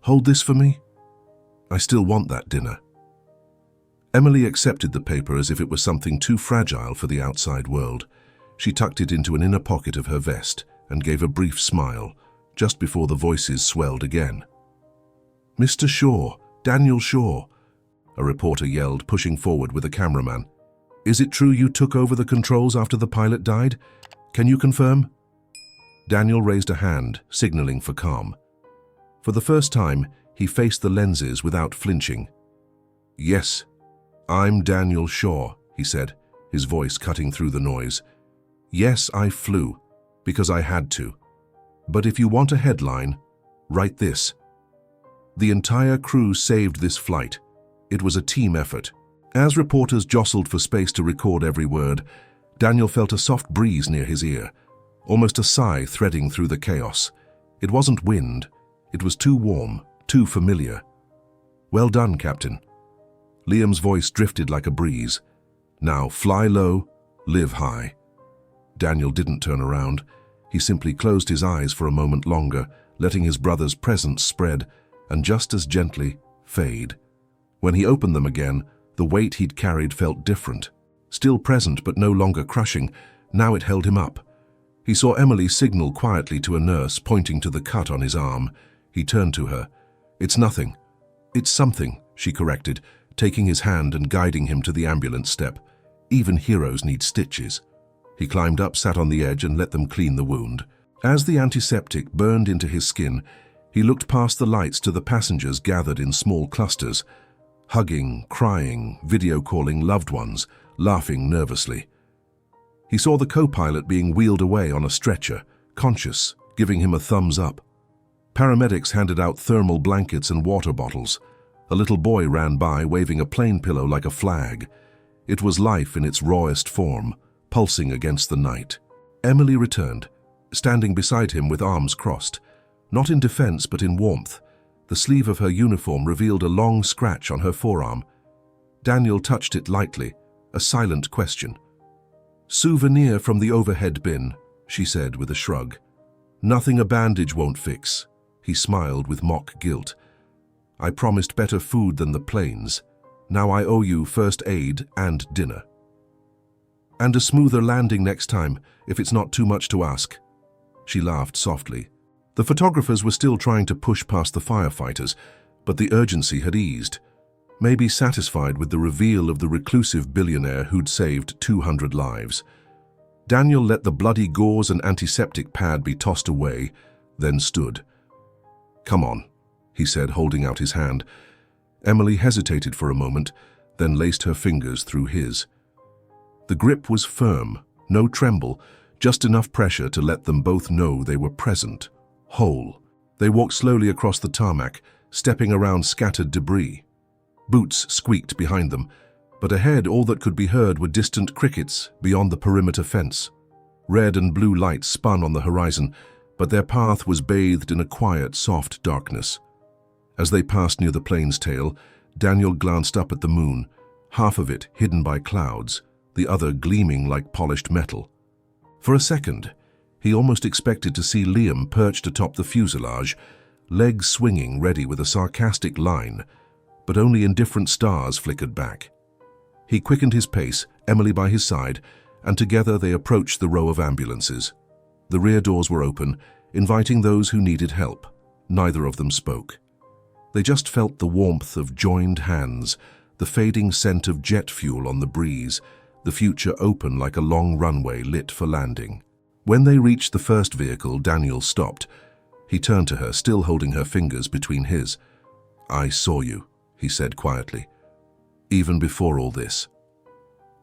"Hold this for me? I still want that dinner." Emily accepted the paper as if it was something too fragile for the outside world. She tucked it into an inner pocket of her vest and gave a brief smile, just before the voices swelled again. "Mr. Shaw, Daniel Shaw," a reporter yelled, pushing forward with a cameraman. "Is it true you took over the controls after the pilot died? Can you confirm?" Daniel raised a hand, signaling for calm. For the first time, he faced the lenses without flinching. "Yes, I'm Daniel Shaw," he said, his voice cutting through the noise. "Yes, I flew, because I had to. But if you want a headline, write this. The entire crew saved this flight. It was a team effort." As reporters jostled for space to record every word, Daniel felt a soft breeze near his ear, almost a sigh threading through the chaos. It wasn't wind. It was too warm, too familiar. "Well done, Captain." Liam's voice drifted like a breeze. "Now fly low, live high." Daniel didn't turn around. He simply closed his eyes for a moment longer, letting his brother's presence spread and just as gently fade. When he opened them again, the weight he'd carried felt different. Still present but no longer crushing, now it held him up. He saw Emily signal quietly to a nurse, pointing to the cut on his arm. He turned to her. "It's nothing. It's something," she corrected, taking his hand and guiding him to the ambulance step. "Even heroes need stitches." He climbed up, sat on the edge, and let them clean the wound. As the antiseptic burned into his skin, he looked past the lights to the passengers gathered in small clusters, hugging, crying, video calling loved ones, laughing nervously. He saw the co-pilot being wheeled away on a stretcher, conscious, giving him a thumbs up. Paramedics handed out thermal blankets and water bottles. A little boy ran by, waving a plane pillow like a flag. It was life in its rawest form, pulsing against the night. Emily returned, standing beside him with arms crossed. Not in defense, but in warmth. The sleeve of her uniform revealed a long scratch on her forearm. Daniel touched it lightly, a silent question. "Souvenir from the overhead bin," she said with a shrug. "Nothing a bandage won't fix." He smiled with mock guilt. "I promised better food than the planes. Now I owe you first aid and dinner. And a smoother landing next time, if it's not too much to ask." She laughed softly. The photographers were still trying to push past the firefighters, but the urgency had eased. Maybe satisfied with the reveal of the reclusive billionaire who'd saved 200 lives. Daniel let the bloody gauze and antiseptic pad be tossed away, then stood. "Come on," he said, holding out his hand. Emily hesitated for a moment, then laced her fingers through his. The grip was firm, no tremble, just enough pressure to let them both know they were present, whole. They walked slowly across the tarmac, stepping around scattered debris. Boots squeaked behind them, but ahead all that could be heard were distant crickets beyond the perimeter fence. Red and blue lights spun on the horizon, but their path was bathed in a quiet, soft darkness. As they passed near the plane's tail, Daniel glanced up at the moon, half of it hidden by clouds, the other gleaming like polished metal. For a second, he almost expected to see Liam perched atop the fuselage, legs swinging ready with a sarcastic line, but only indifferent stars flickered back. He quickened his pace, Emily by his side, and together they approached the row of ambulances. The rear doors were open, inviting those who needed help. Neither of them spoke. They just felt the warmth of joined hands, the fading scent of jet fuel on the breeze, the future open like a long runway lit for landing. When they reached the first vehicle, Daniel stopped. He turned to her, still holding her fingers between his. "I saw you," he said quietly. "Even before all this.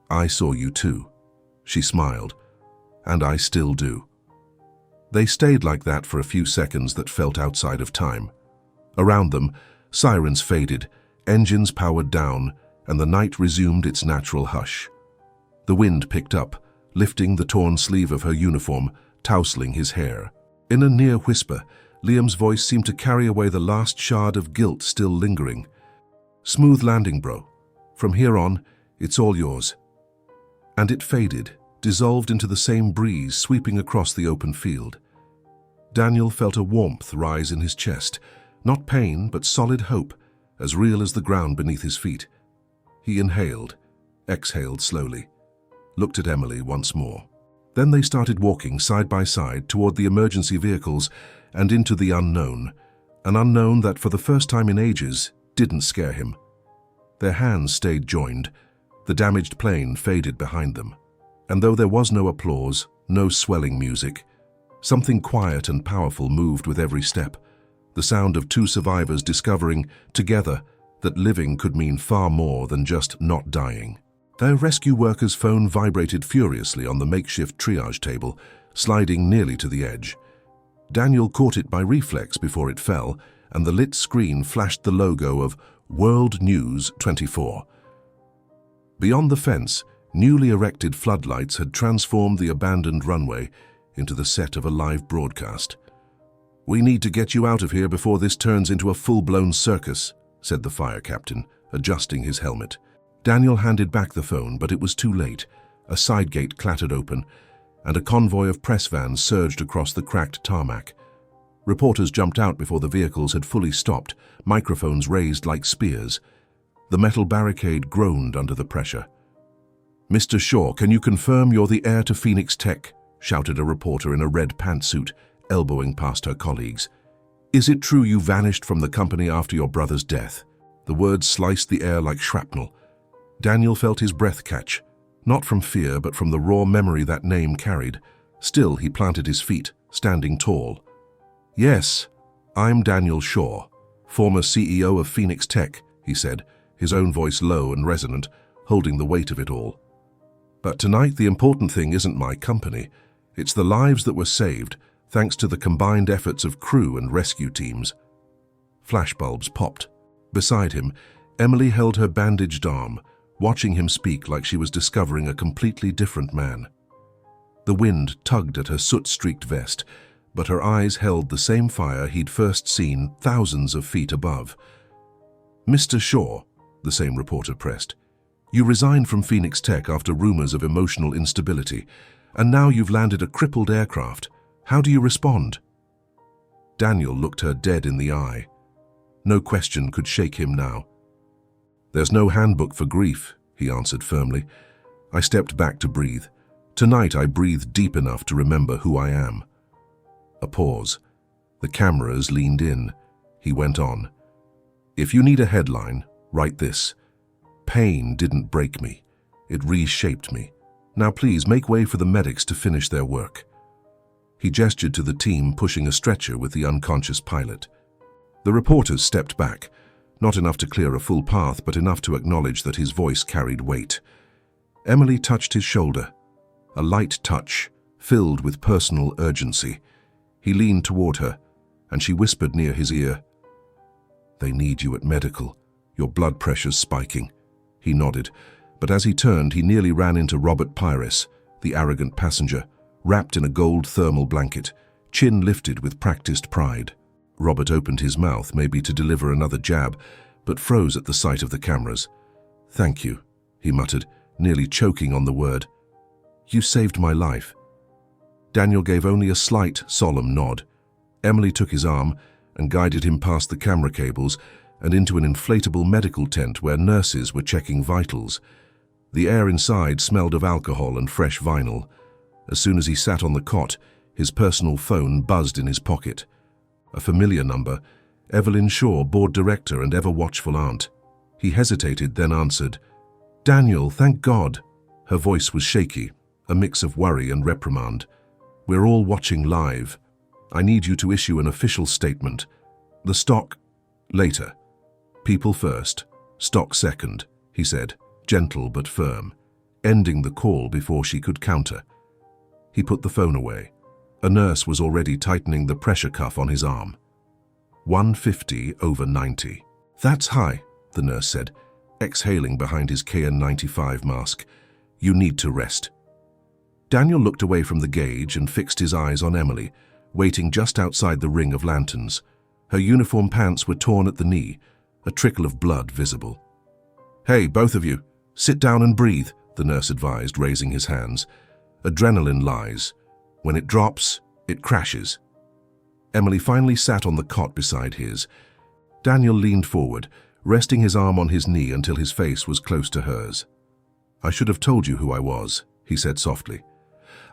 I saw you too." She smiled. "And I still do." They stayed like that for a few seconds that felt outside of time. Around them, sirens faded, engines powered down, and the night resumed its natural hush. The wind picked up, lifting the torn sleeve of her uniform, tousling his hair. In a near whisper, Liam's voice seemed to carry away the last shard of guilt still lingering. "Smooth landing, bro. From here on, it's all yours." And it faded, dissolved into the same breeze sweeping across the open field. Daniel felt a warmth rise in his chest, not pain, but solid hope, as real as the ground beneath his feet. He inhaled, exhaled slowly, looked at Emily once more. Then they started walking side by side toward the emergency vehicles and into the unknown, an unknown that for the first time in ages didn't scare him. Their hands stayed joined. The damaged plane faded behind them. And though there was no applause, no swelling music, something quiet and powerful moved with every step, the sound of two survivors discovering, together, that living could mean far more than just not dying. Their rescue worker's phone vibrated furiously on the makeshift triage table, sliding nearly to the edge. Daniel caught it by reflex before it fell, and the lit screen flashed the logo of World News 24. Beyond the fence, newly erected floodlights had transformed the abandoned runway into the set of a live broadcast. "We need to get you out of here before this turns into a full-blown circus," said the fire captain, adjusting his helmet. Daniel handed back the phone, but it was too late. A side gate clattered open, and a convoy of press vans surged across the cracked tarmac. Reporters jumped out before the vehicles had fully stopped, microphones raised like spears. The metal barricade groaned under the pressure. "Mr. Shaw, can you confirm you're the heir to Phoenix Tech?" shouted a reporter in a red pantsuit, elbowing past her colleagues. "Is it true you vanished from the company after your brother's death?" The words sliced the air like shrapnel. Daniel felt his breath catch, not from fear but from the raw memory that name carried. Still, he planted his feet, standing tall. "Yes, I'm Daniel Shaw, former CEO of Phoenix Tech," he said, his own voice low and resonant, holding the weight of it all. "But tonight the important thing isn't my company. It's the lives that were saved, thanks to the combined efforts of crew and rescue teams." Flashbulbs popped. Beside him, Emily held her bandaged arm, watching him speak like she was discovering a completely different man. The wind tugged at her soot-streaked vest, but her eyes held the same fire he'd first seen thousands of feet above. "Mr. Shaw," the same reporter pressed, "you resigned from Phoenix Tech after rumors of emotional instability, and now you've landed a crippled aircraft. How do you respond?" Daniel looked her dead in the eye. No question could shake him now. "There's no handbook for grief," he answered firmly. "I stepped back to breathe. Tonight I breathed deep enough to remember who I am." A pause. The cameras leaned in. He went on. "If you need a headline, write this. Pain didn't break me. It reshaped me. Now please make way for the medics to finish their work." He gestured to the team pushing a stretcher with the unconscious pilot. The reporters stepped back, not enough to clear a full path, but enough to acknowledge that his voice carried weight. Emily touched his shoulder, a light touch, filled with personal urgency. He leaned toward her, and she whispered near his ear, "They need you at medical. Your blood pressure's spiking." He nodded, but as he turned, he nearly ran into Robert Pyrus, the arrogant passenger, wrapped in a gold thermal blanket, chin lifted with practiced pride. Robert opened his mouth, maybe to deliver another jab, but froze at the sight of the cameras. "Thank you," he muttered, nearly choking on the word. "You saved my life." Daniel gave only a slight, solemn nod. Emily took his arm and guided him past the camera cables and into an inflatable medical tent where nurses were checking vitals. The air inside smelled of alcohol and fresh vinyl. As soon as he sat on the cot, his personal phone buzzed in his pocket. A familiar number, Evelyn Shaw, board director and ever-watchful aunt. He hesitated, then answered, "Daniel, thank God." Her voice was shaky, a mix of worry and reprimand. "We're all watching live. I need you to issue an official statement. The stock, later. People first, stock second," he said, gentle but firm, ending the call before she could counter. He put the phone away. A nurse was already tightening the pressure cuff on his arm. 150/90. "That's high," the nurse said, exhaling behind his KN95 mask. "You need to rest." Daniel looked away from the gauge and fixed his eyes on Emily, waiting just outside the ring of lanterns. Her uniform pants were torn at the knee, a trickle of blood visible. "Hey, both of you, sit down and breathe," the nurse advised, raising his hands. "Adrenaline lies. When it drops, it crashes." Emily finally sat on the cot beside his. Daniel leaned forward, resting his arm on his knee until his face was close to hers. "I should have told you who I was," he said softly.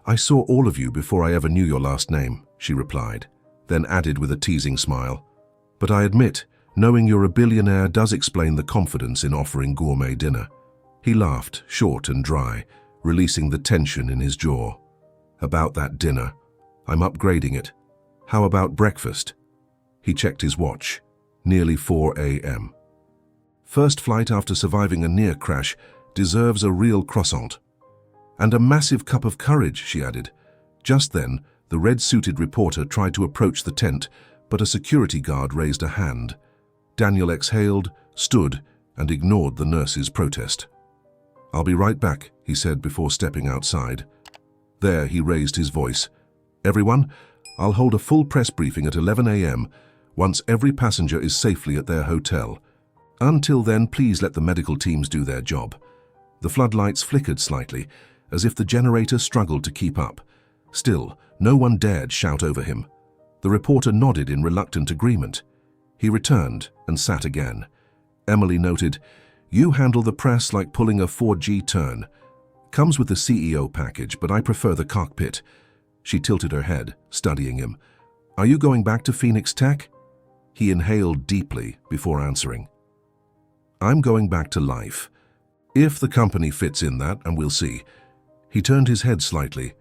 I saw all of you before I ever knew your last name, she replied, then added with a teasing smile. But I admit, knowing you're a billionaire does explain the confidence in offering gourmet dinner. He laughed, short and dry, releasing the tension in his jaw. About that dinner, I'm upgrading it. How about breakfast? He checked his watch. Nearly 4 a.m. First flight after surviving a near crash deserves a real croissant. And a massive cup of courage, she added. Just then, the red-suited reporter tried to approach the tent, but a security guard raised a hand. Daniel exhaled, stood, and ignored the nurse's protest. I'll be right back, he said before stepping outside. There, he raised his voice. Everyone, I'll hold a full press briefing at 11 a.m. once every passenger is safely at their hotel. Until then, please let the medical teams do their job. The floodlights flickered slightly, as if the generator struggled to keep up. Still, no one dared shout over him. The reporter nodded in reluctant agreement. He returned and sat again. Emily noted, "You handle the press like pulling a 4G turn. Comes with the CEO package, but I prefer the cockpit." She tilted her head, studying him. "Are you going back to Phoenix Tech?" He inhaled deeply before answering. "I'm going back to life. If the company fits in that, and we'll see." He turned his head slightly.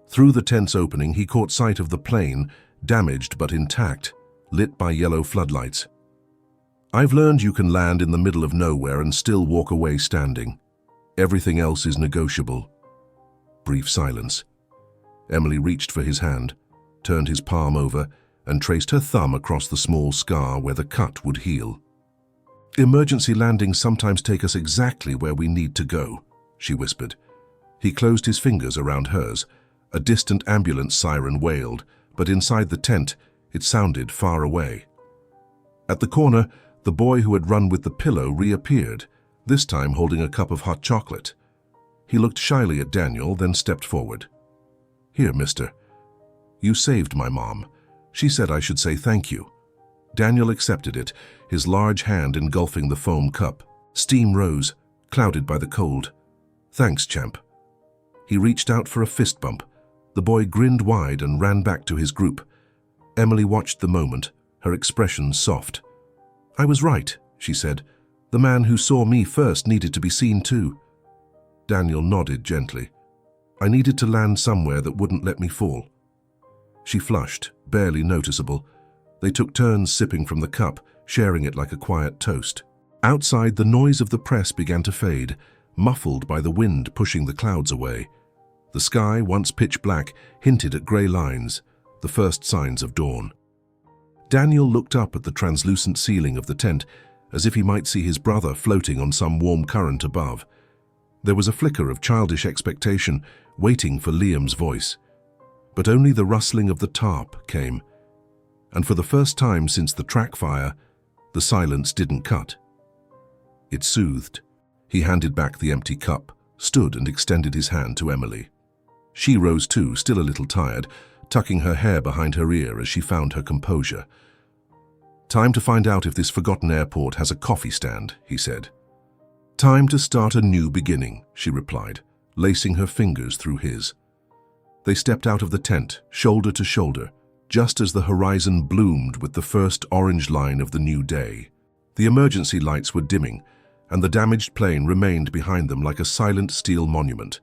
Through the tent's opening, he caught sight of the plane, damaged but intact, lit by yellow floodlights. "I've learned you can land in the middle of nowhere and still walk away standing. Everything else is negotiable." Brief silence. Emily reached for his hand, turned his palm over, and traced her thumb across the small scar where the cut would heal. "Emergency landings sometimes take us exactly where we need to go," she whispered. He closed his fingers around hers. A distant ambulance siren wailed, but inside the tent, it sounded far away. At the corner, the boy who had run with the pillow reappeared, this time holding a cup of hot chocolate. He looked shyly at Daniel, then stepped forward. "Here, mister. You saved my mom. She said I should say thank you." Daniel accepted it, his large hand engulfing the foam cup. Steam rose, clouded by the cold. "Thanks, champ." He reached out for a fist bump. The boy grinned wide and ran back to his group. Emily watched the moment, her expression soft. "I was right," she said. "The man who saw me first needed to be seen too." Daniel nodded gently. "I needed to land somewhere that wouldn't let me fall." She flushed, barely noticeable. They took turns sipping from the cup, sharing it like a quiet toast. Outside, the noise of the press began to fade, muffled by the wind pushing the clouds away. The sky, once pitch black, hinted at grey lines, the first signs of dawn. Daniel looked up at the translucent ceiling of the tent, as if he might see his brother floating on some warm current above. There was a flicker of childish expectation, waiting for Liam's voice. But only the rustling of the tarp came. And for the first time since the track fire, the silence didn't cut. It soothed. He handed back the empty cup, stood and extended his hand to Emily. She rose too, still a little tired, tucking her hair behind her ear as she found her composure. "Time to find out if this forgotten airport has a coffee stand," he said. "Time to start a new beginning," she replied, lacing her fingers through his. They stepped out of the tent, shoulder to shoulder, just as the horizon bloomed with the first orange line of the new day. The emergency lights were dimming, and the damaged plane remained behind them like a silent steel monument.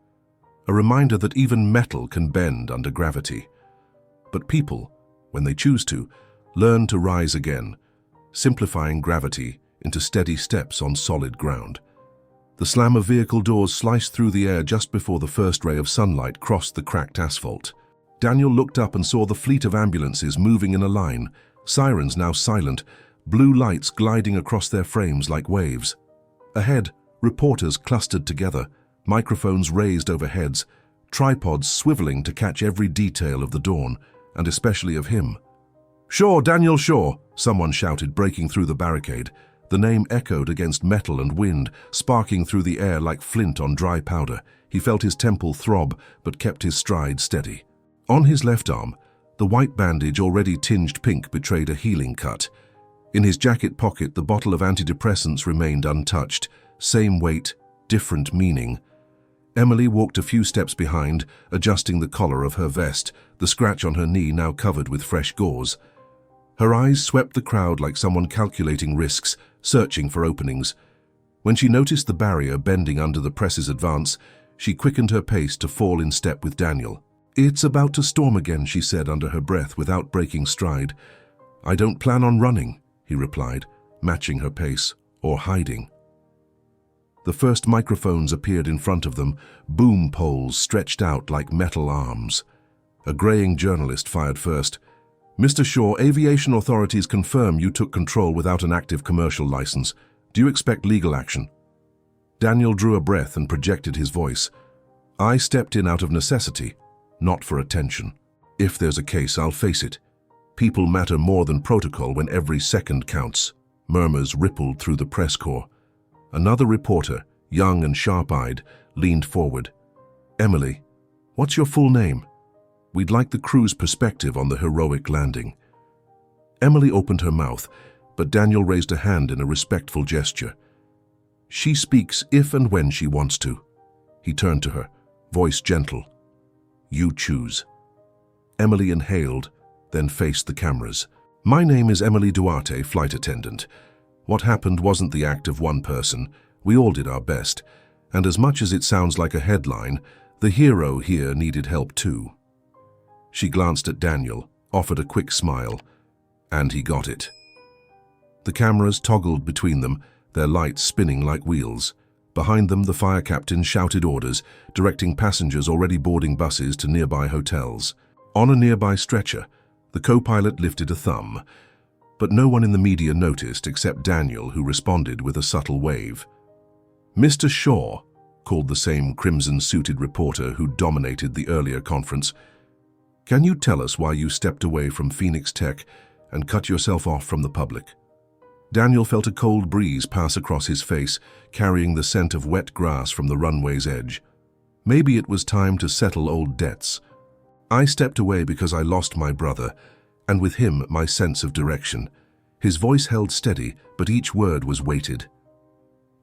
A reminder that even metal can bend under gravity. But people, when they choose to, learn to rise again, simplifying gravity into steady steps on solid ground. The slam of vehicle doors sliced through the air just before the first ray of sunlight crossed the cracked asphalt. Daniel looked up and saw the fleet of ambulances moving in a line, sirens now silent, blue lights gliding across their frames like waves. Ahead, reporters clustered together, microphones raised over heads, tripods swiveling to catch every detail of the dawn, and especially of him. "Shaw, Daniel Shaw!" someone shouted, breaking through the barricade. The name echoed against metal and wind, sparking through the air like flint on dry powder. He felt his temple throb, but kept his stride steady. On his left arm, the white bandage already tinged pink betrayed a healing cut. In his jacket pocket, the bottle of antidepressants remained untouched. Same weight, different meaning. Emily walked a few steps behind, adjusting the collar of her vest, the scratch on her knee now covered with fresh gauze. Her eyes swept the crowd like someone calculating risks, searching for openings. When she noticed the barrier bending under the press's advance, she quickened her pace to fall in step with Daniel. "It's about to storm again," she said under her breath without breaking stride. "I don't plan on running," he replied, matching her pace, or hiding. The first microphones appeared in front of them, boom poles stretched out like metal arms. A graying journalist fired first. "Mr. Shaw, aviation authorities confirm you took control without an active commercial license. Do you expect legal action?" Daniel drew a breath and projected his voice. "I stepped in out of necessity, not for attention. If there's a case, I'll face it. People matter more than protocol when every second counts." Murmurs rippled through the press corps. Another reporter, young and sharp-eyed, leaned forward. "Emily, what's your full name? We'd like the crew's perspective on the heroic landing." Emily opened her mouth, but Daniel raised a hand in a respectful gesture. "She speaks if and when she wants to." He turned to her, voice gentle. "You choose." Emily inhaled, then faced the cameras. "My name is Emily Duarte, flight attendant. What happened wasn't the act of one person. We all did our best. And as much as it sounds like a headline, the hero here needed help too." She glanced at Daniel, offered a quick smile, and he got it. The cameras toggled between them, their lights spinning like wheels. Behind them, the fire captain shouted orders, directing passengers already boarding buses to nearby hotels. On a nearby stretcher, the co-pilot lifted a thumb, but no one in the media noticed except Daniel, who responded with a subtle wave. "Mr. Shaw," called the same crimson-suited reporter who dominated the earlier conference, "can you tell us why you stepped away from Phoenix Tech and cut yourself off from the public?" Daniel felt a cold breeze pass across his face, carrying the scent of wet grass from the runway's edge. Maybe it was time to settle old debts. "I stepped away because I lost my brother, and with him my sense of direction." His voice held steady, but each word was weighted.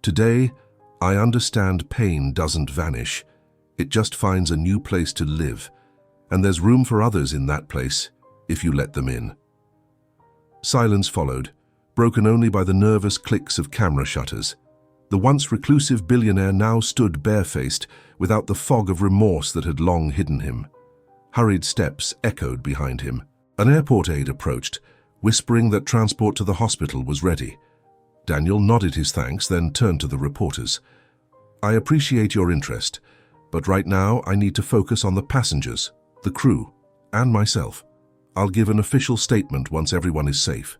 "Today, I understand pain doesn't vanish. It just finds a new place to live, and there's room for others in that place, if you let them in." Silence followed, broken only by the nervous clicks of camera shutters. The once reclusive billionaire now stood barefaced, without the fog of remorse that had long hidden him. Hurried steps echoed behind him. An airport aide approached, whispering that transport to the hospital was ready. Daniel nodded his thanks, then turned to the reporters. "I appreciate your interest, but right now I need to focus on the passengers, the crew, and myself. I'll give an official statement once everyone is safe."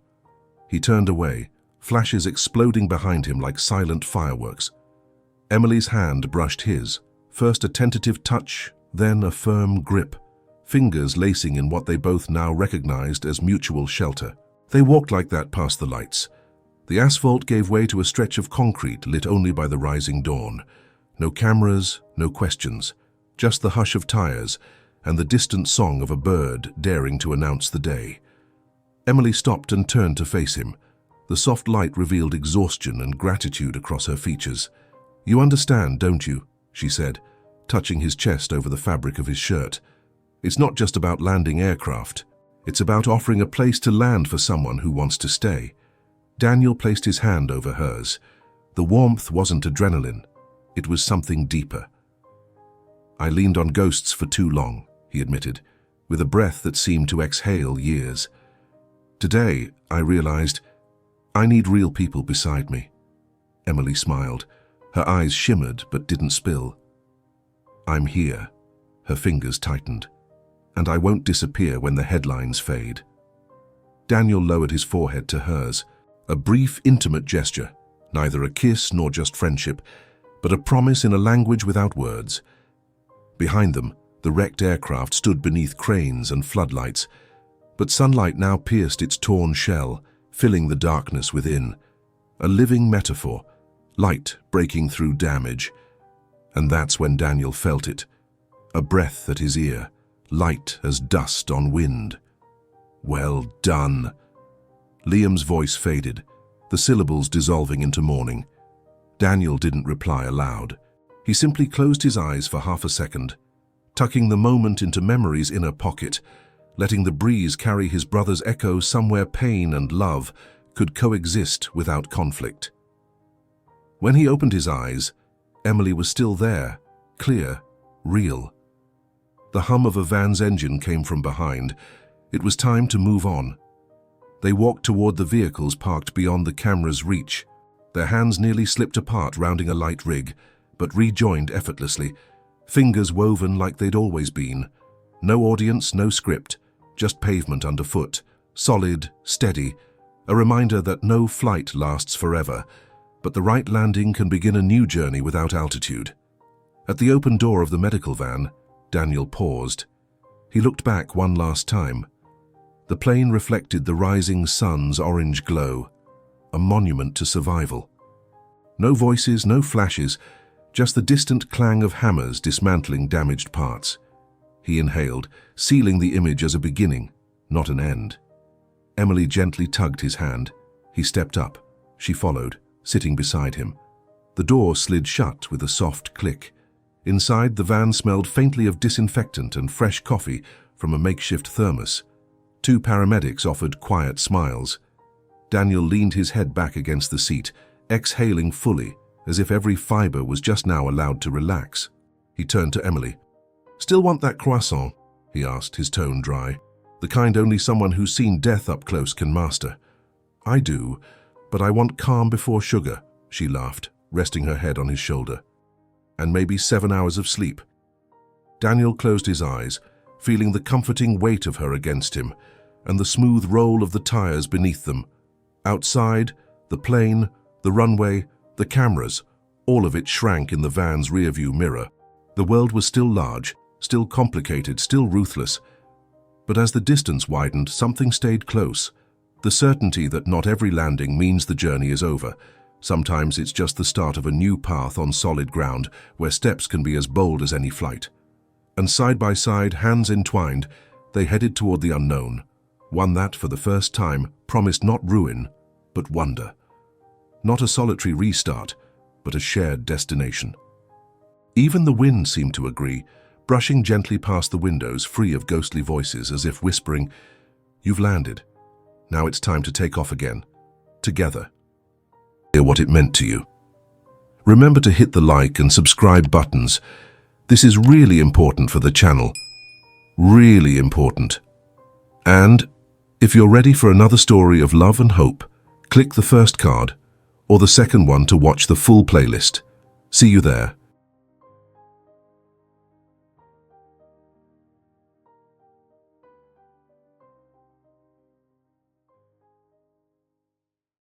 He turned away, flashes exploding behind him like silent fireworks. Emily's hand brushed his, first a tentative touch, then a firm grip, fingers lacing in what they both now recognized as mutual shelter. They walked like that past the lights. The asphalt gave way to a stretch of concrete lit only by the rising dawn. No cameras, no questions, just the hush of tires and the distant song of a bird daring to announce the day. Emily stopped and turned to face him. The soft light revealed exhaustion and gratitude across her features. "You understand, don't you?" she said, touching his chest over the fabric of his shirt. "It's not just about landing aircraft. It's about offering a place to land for someone who wants to stay." Daniel placed his hand over hers. The warmth wasn't adrenaline. It was something deeper. "I leaned on ghosts for too long," he admitted, with a breath that seemed to exhale years. "Today, I realized I need real people beside me." Emily smiled. Her eyes shimmered but didn't spill. "I'm here." Her fingers tightened. "And I won't disappear when the headlines fade." Daniel lowered his forehead to hers. A brief, intimate gesture, neither a kiss nor just friendship, but a promise in a language without words. Behind them, the wrecked aircraft stood beneath cranes and floodlights, but sunlight now pierced its torn shell, filling the darkness within. A living metaphor, light breaking through damage. And that's when Daniel felt it. A breath at his ear, light as dust on wind. "Well done." Liam's voice faded, the syllables dissolving into mourning. Daniel didn't reply aloud. He simply closed his eyes for half a second, tucking the moment into memory's inner pocket, letting the breeze carry his brother's echo somewhere pain and love could coexist without conflict. When he opened his eyes, Emily was still there, clear, real. The hum of a van's engine came from behind. It was time to move on. They walked toward the vehicles parked beyond the camera's reach. Their hands nearly slipped apart rounding a light rig, but rejoined effortlessly, fingers woven like they'd always been. No audience, no script, just pavement underfoot, solid, steady, a reminder that no flight lasts forever, but the right landing can begin a new journey without altitude. At the open door of the medical van, Daniel paused. He looked back one last time. The plane reflected the rising sun's orange glow, a monument to survival. No voices, no flashes, just the distant clang of hammers dismantling damaged parts. He inhaled, sealing the image as a beginning, not an end. Emily gently tugged his hand. He stepped up. She followed, sitting beside him. The door slid shut with a soft click. Inside, the van smelled faintly of disinfectant and fresh coffee from a makeshift thermos. Two paramedics offered quiet smiles. Daniel leaned his head back against the seat, exhaling fully, as if every fiber was just now allowed to relax. He turned to Emily. "Still want that croissant?" he asked, his tone dry. "The kind only someone who's seen death up close can master." "I do, but I want calm before sugar," she laughed, resting her head on his shoulder. "And maybe 7 hours of sleep." Daniel closed his eyes, feeling the comforting weight of her against him, and the smooth roll of the tires beneath them. Outside, the plane, the runway, the cameras, all of it shrank in the van's rearview mirror. The world was still large, still complicated, still ruthless. But as the distance widened, something stayed close. The certainty that not every landing means the journey is over. Sometimes it's just the start of a new path on solid ground, where steps can be as bold as any flight. And side by side, hands entwined, they headed toward the unknown. One that, for the first time, promised not ruin, but wonder. Not a solitary restart, but a shared destination. Even the wind seemed to agree, brushing gently past the windows, free of ghostly voices, as if whispering, "You've landed. Now it's time to take off again. Together." Hear what it meant to you. Remember to hit the like and subscribe buttons. This is really important for the channel. Really important. And if you're ready for another story of love and hope, click the first card or the second one to watch the full playlist. See you there.